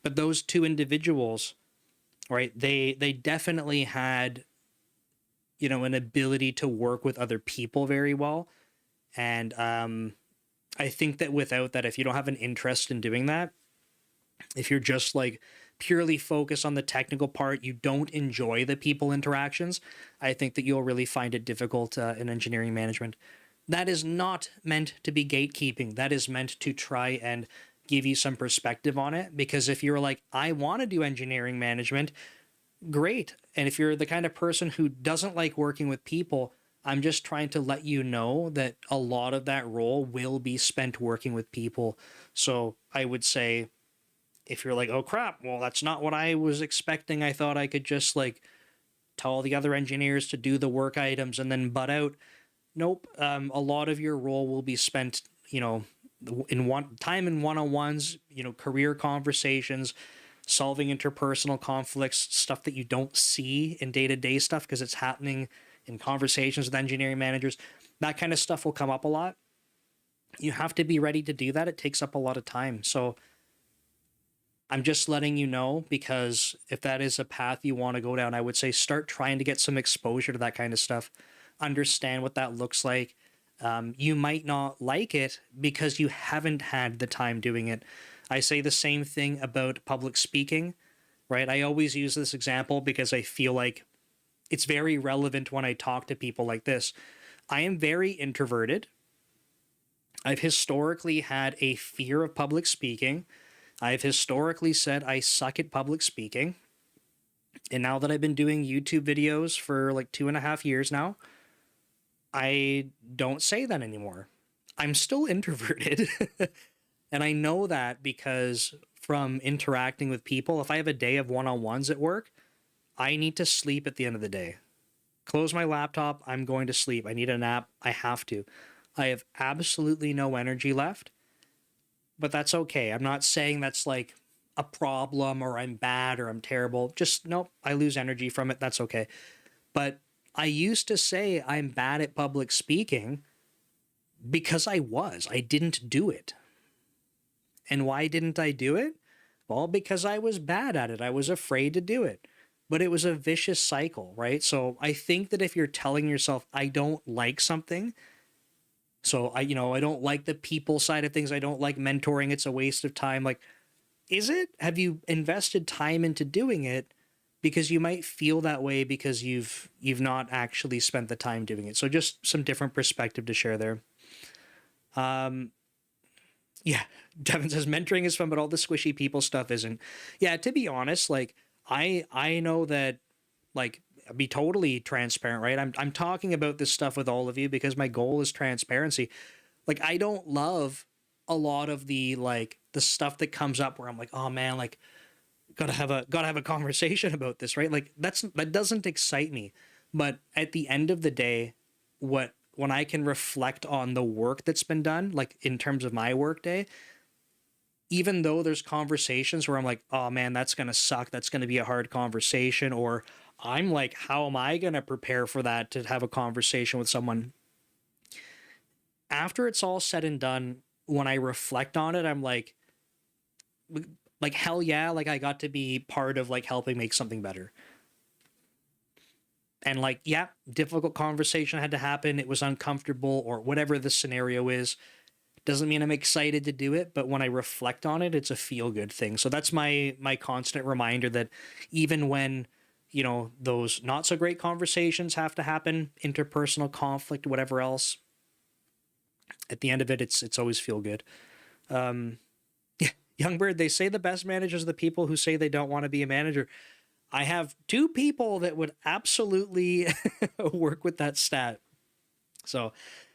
S1: But those two individuals, right? They definitely had an ability to work with other people very well, and I think that without that, if you don't have an interest in doing that, if you're just like purely focused on the technical part, you don't enjoy the people interactions, I think that you'll really find it difficult in engineering management. That is not meant to be gatekeeping. That is meant to try and give you some perspective on it. Because if you're like, I want to do engineering management, great. And if you're the kind of person who doesn't like working with people, I'm just trying to let you know that a lot of that role will be spent working with people. So I would say, if you're like, oh crap, well, that's not what I was expecting. I thought I could just like tell the other engineers to do the work items and then butt out. Nope. A lot of your role will be spent, in one-on-ones, career conversations, solving interpersonal conflicts, stuff that you don't see in day-to-day stuff because it's happening in conversations with engineering managers. That kind of stuff will come up a lot. You have to be ready to do that. It takes up a lot of time. So I'm just letting you know, because if that is a path you want to go down, I would say start trying to get some exposure to that kind of stuff. Understand what that looks like. You might not like it because you haven't had the time doing it. I say the same thing about public speaking, right? I always use this example because I feel like it's very relevant when I talk to people like this. I am very introverted. I've historically had a fear of public speaking. I've historically said I suck at public speaking. And now that I've been doing YouTube videos for like 2.5 years now, I don't say that anymore. I'm still introverted. And I know that because from interacting with people, if I have a day of one-on-ones at work, I need to sleep at the end of the day. Close my laptop, I'm going to sleep. I need a nap, I have to. I have absolutely no energy left. But that's okay. I'm not saying that's like a problem or I'm bad or I'm terrible. Just nope, I lose energy from it. That's okay. But I used to say I'm bad at public speaking because I didn't do it. And why didn't I do it? Well, because I was bad at it. I was afraid to do it. But it was a vicious cycle, right? So I think that if you're telling yourself, I don't like something, so I don't like the people side of things, I don't like mentoring, it's a waste of time. Like, is it? Have you invested time into doing it? Because you might feel that way because you've not actually spent the time doing it. So just some different perspective to share there. Yeah, Devin says mentoring is fun, but all the squishy people stuff isn't. Yeah, to be honest, like I know that, like, be totally transparent, right? I'm talking about this stuff with all of you because my goal is transparency. Like, I don't love a lot of the stuff that comes up where I'm like, oh man, like gotta have a conversation about this, right? Like that doesn't excite me. But at the end of the day, when I can reflect on the work that's been done, like in terms of my work day, even though there's conversations where I'm like, oh man, that's gonna suck, that's gonna be a hard conversation, or I'm like, how am I going to prepare for that to have a conversation with someone? after it's all said and done, when I reflect on it, I'm like hell yeah, like I got to be part of like helping make something better. And like, yeah, difficult conversation had to happen. It was uncomfortable or whatever the scenario is. Doesn't mean I'm excited to do it, but when I reflect on it, it's a feel good thing. So that's my constant reminder that even when, you know, those not so great conversations have to happen, interpersonal conflict, whatever else, at the end of it, it's always feel good. Um, Youngbird, they say the best managers are the people who say they don't want to be a manager. I have two people that would absolutely work with that stat. So,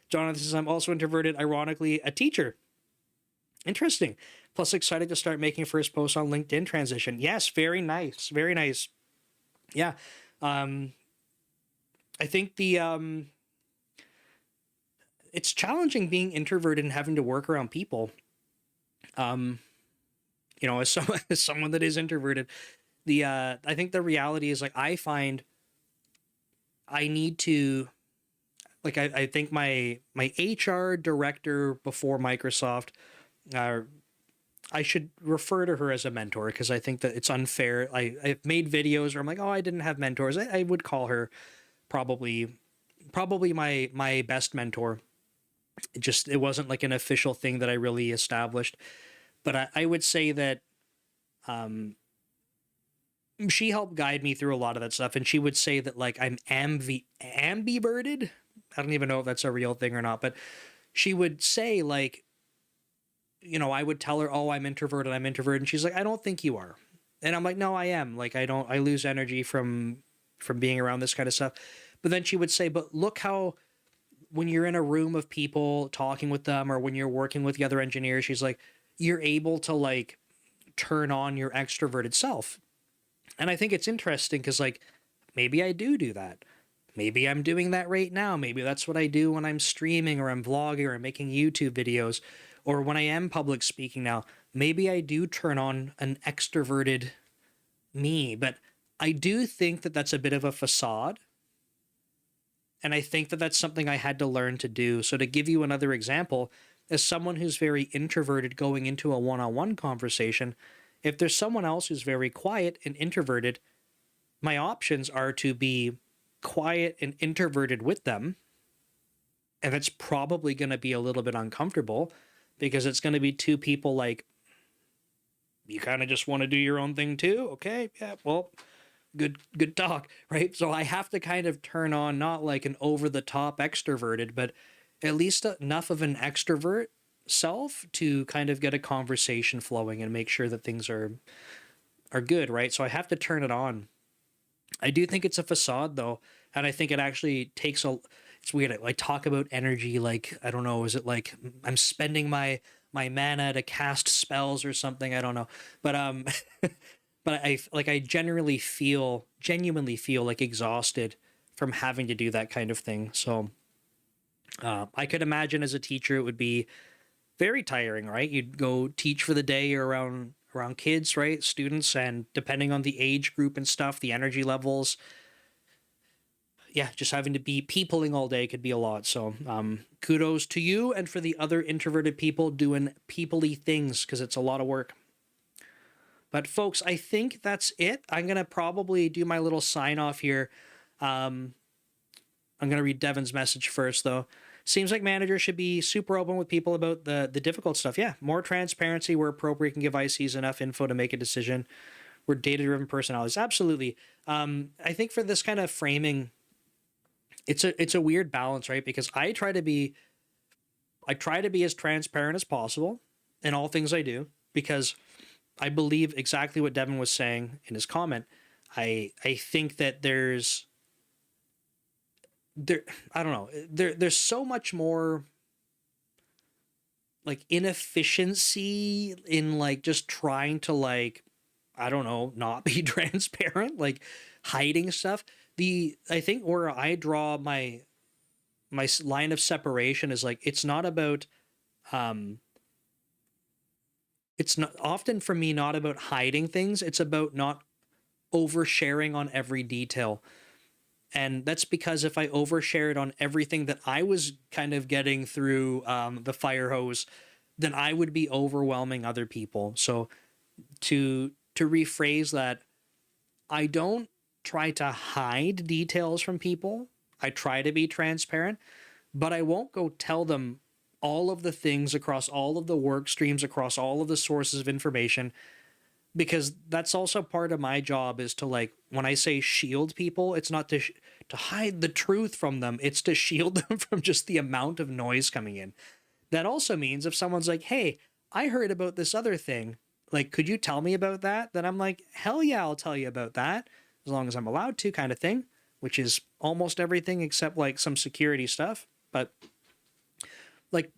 S1: Jonathan says, I'm also introverted, ironically, a teacher. Interesting. Plus, excited to start making first post on LinkedIn transition. Yes, very nice. Very nice. Yeah. I think it's challenging being introverted and having to work around people. You know, as someone that is introverted, I think the reality is like I find I need to like I think my HR director before Microsoft, uh, I should refer to her as a mentor because I think that it's unfair. I've made videos where I'm like, oh, I didn't have mentors. I would call her probably my best mentor. It wasn't like an official thing that I really established, but I would say that um she helped guide me through a lot of that stuff, and she would say that like I'm ambiverted. I don't even know if that's a real thing or not, but she would say like, you know, I would tell her, oh, I'm introverted, and she's like, I don't think you are. And I'm like, no, I am. Like I lose energy from being around this kind of stuff. But then she would say, but look how when you're in a room of people talking with them or when you're working with the other engineers, she's like, you're able to like turn on your extroverted self. And I think it's interesting because like maybe I do that. Maybe I'm doing that right now. Maybe that's what I do when I'm streaming or I'm vlogging or I'm making YouTube videos or when I am public speaking now. Maybe I do turn on an extroverted me, but I do think that that's a bit of a facade. And I think that that's something I had to learn to do. So to give you another example, as someone who's very introverted going into a one-on-one conversation, if there's someone else who's very quiet and introverted, my options are to be quiet and introverted with them. And it's probably going to be a little bit uncomfortable because it's going to be two people like, you kind of just want to do your own thing too. Okay. Yeah. Well, good talk. Right. So I have to kind of turn on, not like an over the top extroverted, but at least enough of an extrovert self to kind of get a conversation flowing and make sure that things are good. Right. So I have to turn it on. I do think it's a facade though. And I think it actually takes it's weird. I talk about energy like, I don't know, is it like I'm spending my mana to cast spells or something? I don't know. But but I genuinely feel like exhausted from having to do that kind of thing. So I could imagine as a teacher it would be very tiring, right? You'd go teach for the day around kids, right? Students, and depending on the age group and stuff, the energy levels, yeah, just having to be peopling all day could be a lot. So kudos to you and for the other introverted people doing peoply things because it's a lot of work. But folks, I think that's it. I'm going to probably do my little sign off here. I'm going to read Devin's message first, though. Seems like managers should be super open with people about the difficult stuff. Yeah, more transparency where appropriate, can give ICs enough info to make a decision. We're data-driven personalities. Absolutely. I think for this kind of framing, it's a weird balance, right? Because I try to be as transparent as possible in all things I do because I believe exactly what Devin was saying in his comment. I think that I don't know, there's so much more like inefficiency in like just trying to like, I don't know, not be transparent, like hiding stuff. I think where I draw my line of separation is like, it's not about it's not often for me not about hiding things, it's about not oversharing on every detail. And that's because if I overshared on everything that I was kind of getting through the fire hose, then I would be overwhelming other people. So to rephrase that, I don't try to hide details from people. I try to be transparent, but I won't go tell them all of the things across all of the work streams, across all of the sources of information, because that's also part of my job is to, like, when I say shield people, it's not to hide the truth from them. It's to shield them from just the amount of noise coming in. That also means if someone's like, hey, I heard about this other thing, like, could you tell me about that? Then I'm like, hell yeah, I'll tell you about that, as long as I'm allowed to, kind of thing, which is almost everything except like some security stuff. But like,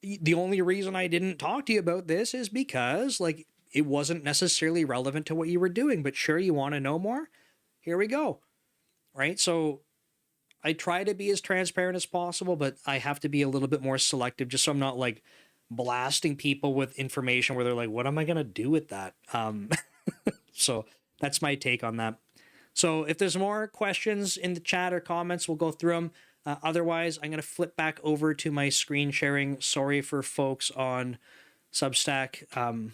S1: the only reason I didn't talk to you about this is because, like, it wasn't necessarily relevant to what you were doing, but sure, you want to know more? Here we go. Right? So I try to be as transparent as possible, but I have to be a little bit more selective just so I'm not like blasting people with information where they're like, what am I going to do with that? So that's my take on that. So if there's more questions in the chat or comments, we'll go through them. Otherwise, I'm going to flip back over to my screen sharing. Sorry for folks on Substack.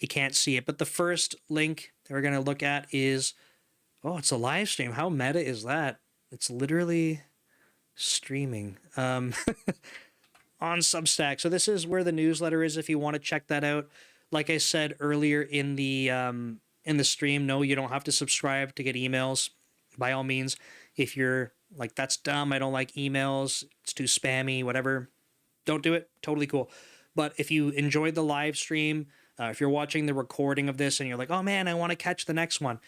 S1: You can't see it, but the first link that we're going to look at is, oh, it's a live stream. How meta is that? It's literally streaming on Substack. So this is where the newsletter is if you want to check that out. Like I said earlier in the stream, no, you don't have to subscribe to get emails. By all means, if you're like, that's dumb, I don't like emails, it's too spammy, whatever, don't do it. Totally cool. But if you enjoyed the live stream, if you're watching the recording of this and you're like, oh man, I want to catch the next one,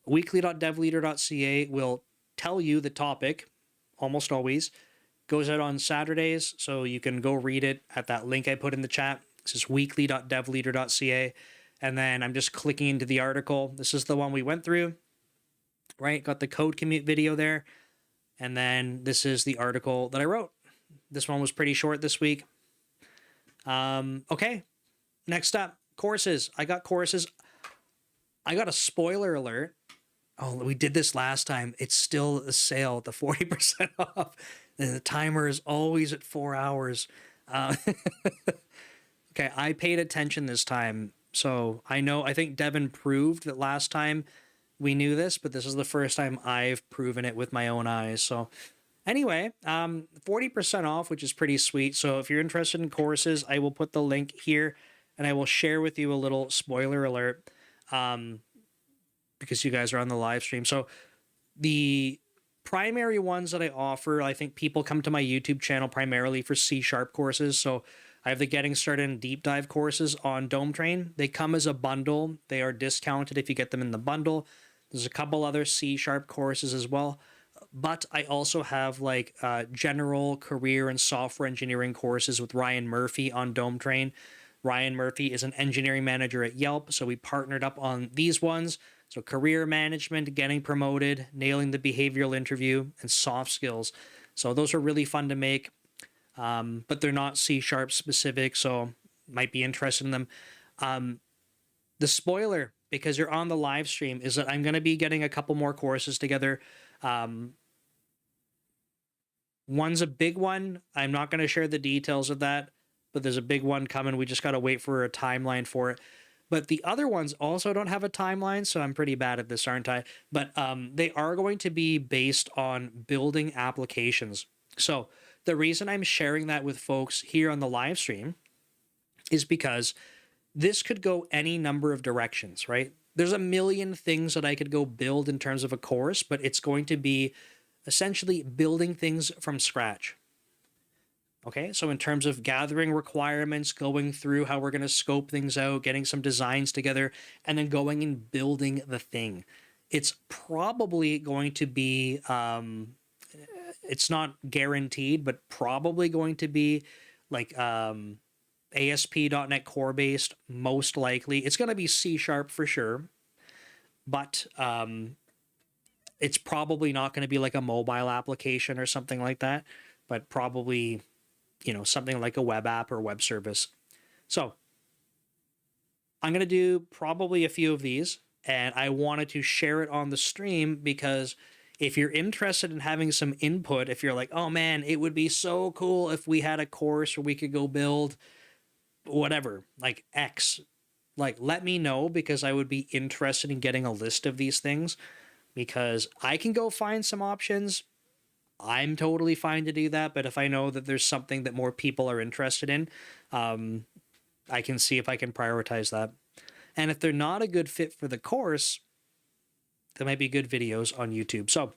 S1: weekly.devleader.ca will tell you the topic, almost always. Goes out on Saturdays, so you can go read it at that link I put in the chat. This is weekly.devleader.ca. And then I'm just clicking into the article. This is the one we went through, right? Got the code commute video there. And then this is the article that I wrote. This one was pretty short this week. Okay, next up, courses. I got courses. I got a spoiler alert. Oh, we did this last time. It's still a sale, the 40% off. And the timer is always at 4 hours. Okay, I paid attention this time. So I think Devin proved that last time we knew this, but this is the first time I've proven it with my own eyes. So anyway, 40% off, which is pretty sweet. So if you're interested in courses, I will put the link here and I will share with you a little spoiler alert because you guys are on the live stream. So the primary ones that I offer, I think people come to my YouTube channel primarily for C# courses. So I have the Getting Started and Deep Dive courses on Dome Train. They come as a bundle. They are discounted if you get them in the bundle. There's a couple other C# courses as well. But I also have like general career and software engineering courses with Ryan Murphy on Dome Train. Ryan Murphy is an engineering manager at Yelp, so we partnered up on these ones. So career management, getting promoted, nailing the behavioral interview, and soft skills. So those are really fun to make, but they're not C# specific, so might be interested in them. The spoiler, because you're on the live stream, is that I'm going to be getting a couple more courses together. One's a big one. I'm not going to share the details of that, but there's a big one coming. We just got to wait for a timeline for it. But the other ones also don't have a timeline, so I'm pretty bad at this, aren't I? But they are going to be based on building applications. So the reason I'm sharing that with folks here on the live stream is because this could go any number of directions, right? There's a million things that I could go build in terms of a course, but it's going to be essentially building things from scratch. Okay, so in terms of gathering requirements, going through how we're going to scope things out, getting some designs together, and then going and building the thing. It's probably going to be, it's not guaranteed, but probably going to be like ASP.NET Core based, most likely. It's going to be C# for sure, but it's probably not going to be like a mobile application or something like that, but probably, you know, something like a web app or web service. So I'm going to do probably a few of these, and I wanted to share it on the stream because if you're interested in having some input, if you're like, oh man, it would be so cool if we had a course where we could go build whatever, like X, like let me know, because I would be interested in getting a list of these things, because I can go find some options. I'm totally fine to do that. But if I know that there's something that more people are interested in, I can see if I can prioritize that. And if they're not a good fit for the course, there might be good videos on YouTube. So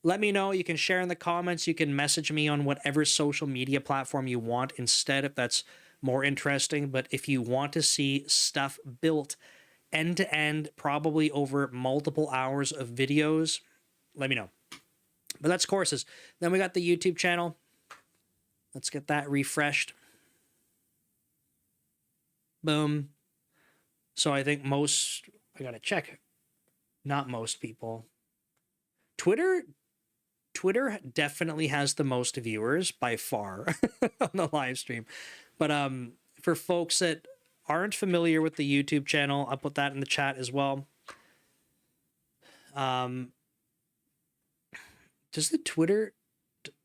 S1: let me know. You can share in the comments. You can message me on whatever social media platform you want instead, if that's more interesting. But if you want to see stuff built end to end, probably over multiple hours of videos, let me know. But that's courses. Then we got the YouTube channel. Let's get that refreshed. Boom. So I think I gotta check. Not most people. Twitter definitely has the most viewers by far on the live stream. But for folks that aren't familiar with the YouTube channel, I'll put that in the chat as well. Does the Twitter...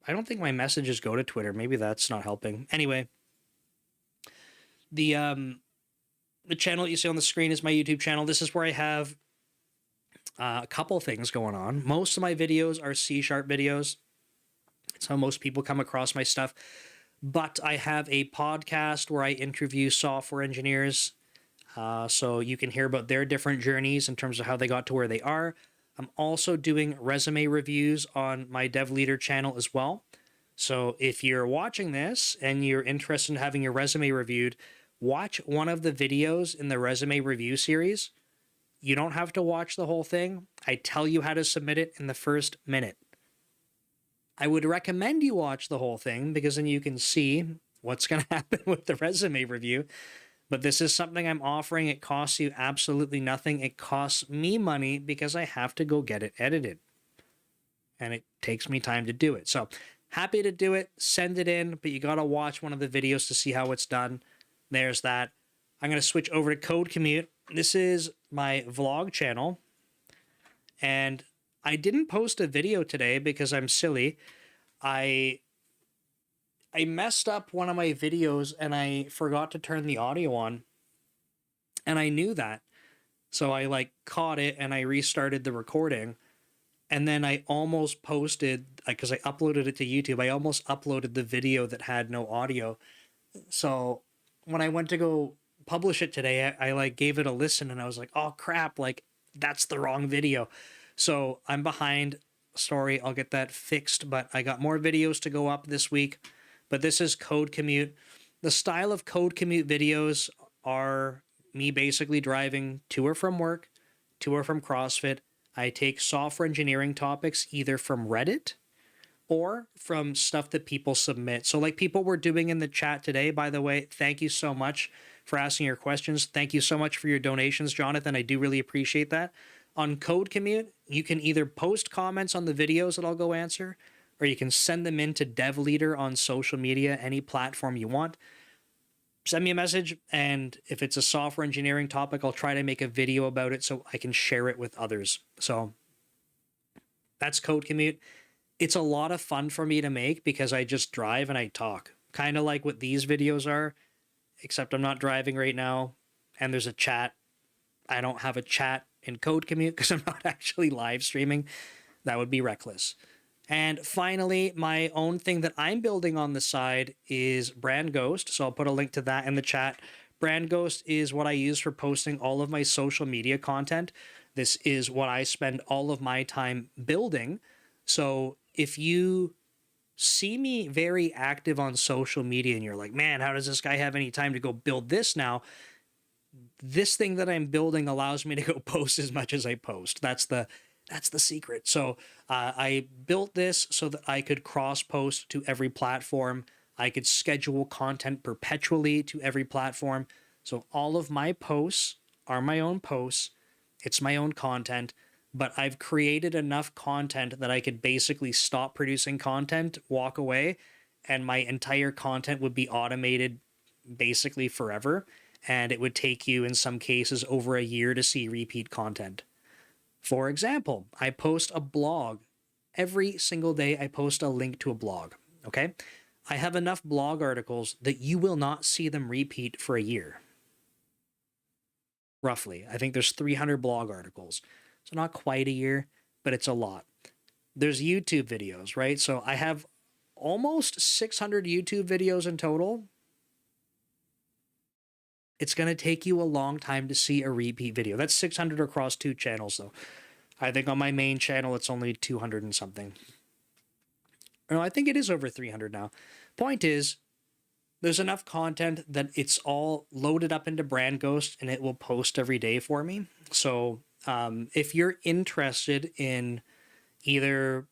S1: I don't think my messages go to Twitter. Maybe that's not helping. Anyway, the channel that you see on the screen is my YouTube channel. This is where I have a couple things going on. Most of my videos are C# videos. It's how most people come across my stuff. But I have a podcast where I interview software engineers. So you can hear about their different journeys in terms of how they got to where they are. I'm also doing resume reviews on my Dev Leader channel as well. So if you're watching this and you're interested in having your resume reviewed, watch one of the videos in the resume review series. You don't have to watch the whole thing. I tell you how to submit it in the first minute. I would recommend you watch the whole thing, because then you can see what's going to happen with the resume review. But this is something I'm offering. It costs you absolutely nothing. It costs me money because I have to go get it edited. And it takes me time to do it. So happy to do it. Send it in, but you got to watch one of the videos to see how it's done. There's that. I'm going to switch over to Code Commute. This is my vlog channel. And I didn't post a video today because I'm silly. I messed up one of my videos and I forgot to turn the audio on. And I knew that. So I caught it and I restarted the recording. And then I almost posted, because I uploaded it to YouTube, I almost uploaded the video that had no audio. So when I went to go publish it today, I gave it a listen and I was like, oh crap, that's the wrong video. So I'm behind. Sorry, I'll get that fixed, but I got more videos to go up this week. But this is Code Commute. The style of Code Commute videos are me basically driving to or from work, to or from CrossFit. I take software engineering topics either from Reddit or from stuff that people submit. So like people were doing in the chat today, by the way, thank you so much for asking your questions. Thank you so much for your donations, Jonathan. I do really appreciate that. On Code Commute, you can either post comments on the videos that I'll go answer, or you can send them in to Dev Leader on social media, any platform you want. Send me a message, and if it's a software engineering topic, I'll try to make a video about it so I can share it with others. So that's Code Commute. It's a lot of fun for me to make because I just drive and I talk. Kind of like what these videos are, except I'm not driving right now, and there's a chat. I don't have a chat in Code Commute because I'm not actually live streaming. That would be reckless. And finally, my own thing that I'm building on the side is Brand Ghost. So I'll put a link to that in the chat. Brand Ghost is what I use for posting all of my social media content. This is what I spend all of my time building. So if you see me very active on social media and you're like, man, how does this guy have any time to go build this now? This thing that I'm building allows me to go post as much as I post. That's the secret. So I built this so that I could cross-post to every platform. I could schedule content perpetually to every platform. So all of my posts are my own posts. It's my own content. But I've created enough content that I could basically stop producing content, walk away, and my entire content would be automated basically forever. And it would take you, in some cases, over a year to see repeat content. For example, I post a blog every single day I post a link to a blog, okay? I have enough blog articles that you will not see them repeat for a year. Roughly. I think there's 300 blog articles. So not quite a year, but it's a lot. There's YouTube videos, right? So I have almost 600 YouTube videos in total. It's going to take you a long time to see a repeat video. That's 600 across 2 channels, though. I think on my main channel, it's only 200 and something. No, I think it is over 300 now. Point is, there's enough content that it's all loaded up into Brand Ghost and it will post every day for me. So if you're interested in either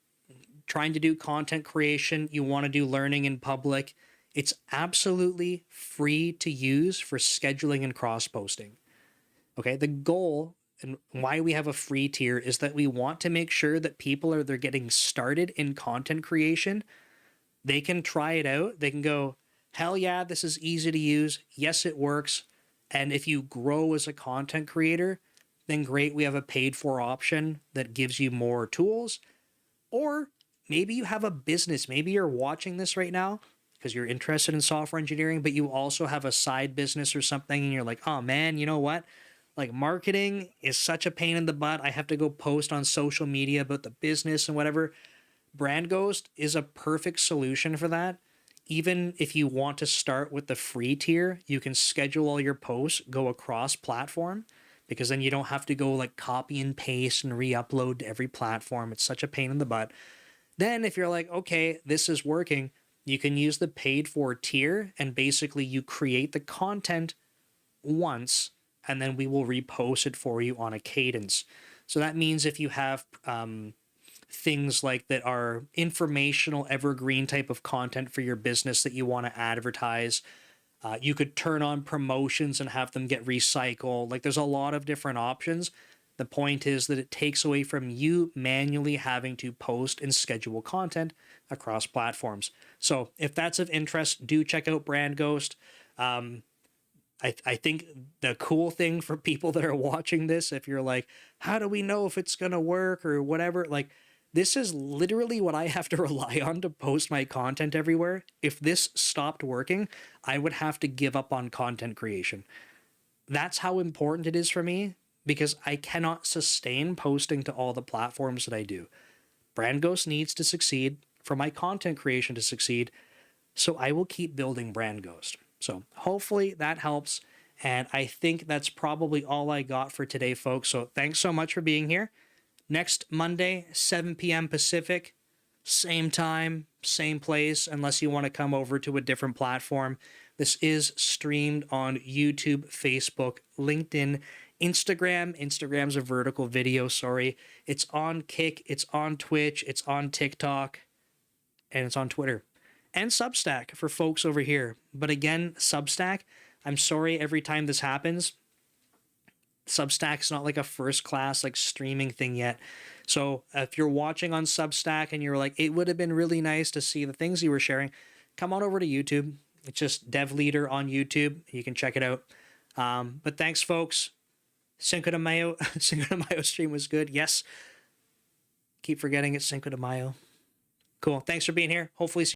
S1: trying to do content creation, you want to do learning in public, it's absolutely free to use for scheduling and cross-posting. Okay, the goal and why we have a free tier is that we want to make sure that people they're getting started in content creation. They can try it out. They can go, hell yeah, this is easy to use. Yes, it works. And if you grow as a content creator, then great, we have a paid for option that gives you more tools. Or maybe you have a business. Maybe you're watching this right now because you're interested in software engineering, but you also have a side business or something and you're like, oh man, you know what? Like marketing is such a pain in the butt. I have to go post on social media about the business and whatever. Brand Ghost is a perfect solution for that. Even if you want to start with the free tier, you can schedule all your posts, go across platform, because then you don't have to go like copy and paste and re-upload to every platform. It's such a pain in the butt. Then if you're like, okay, this is working, you can use the paid for tier and basically you create the content once and then we will repost it for you on a cadence. So that means if you have things like that are informational, evergreen type of content for your business that you want to advertise, you could turn on promotions and have them get recycled. Like there's a lot of different options. The point is that it takes away from you manually having to post and schedule content across platforms. So if that's of interest, do check out Brand Ghost. I think the cool thing for people that are watching this, if you're like, how do we know if it's going to work or whatever? Like, this is literally what I have to rely on to post my content everywhere. If this stopped working, I would have to give up on content creation. That's how important it is for me because I cannot sustain posting to all the platforms that I do. Brand Ghost needs to succeed for my content creation to succeed. So I will keep building Brand Ghost. So hopefully that helps. And I think that's probably all I got for today, folks. So thanks so much for being here. Next Monday, 7 p.m. Pacific, same time, same place, unless you want to come over to a different platform. This is streamed on YouTube, Facebook, LinkedIn, Instagram. Instagram's a vertical video, sorry. It's on Kick, it's on Twitch, it's on TikTok, and it's on Twitter. And Substack for folks over here. But again, Substack, I'm sorry every time this happens. Substack's not like a first class like streaming thing yet. So if you're watching on Substack and you're like, it would have been really nice to see the things you were sharing, come on over to YouTube. It's just Dev Leader on YouTube. You can check it out. But thanks, folks. Cinco de Mayo. Cinco de Mayo stream was good. Yes. Keep forgetting it's Cinco de Mayo. Cool. Thanks for being here. Hopefully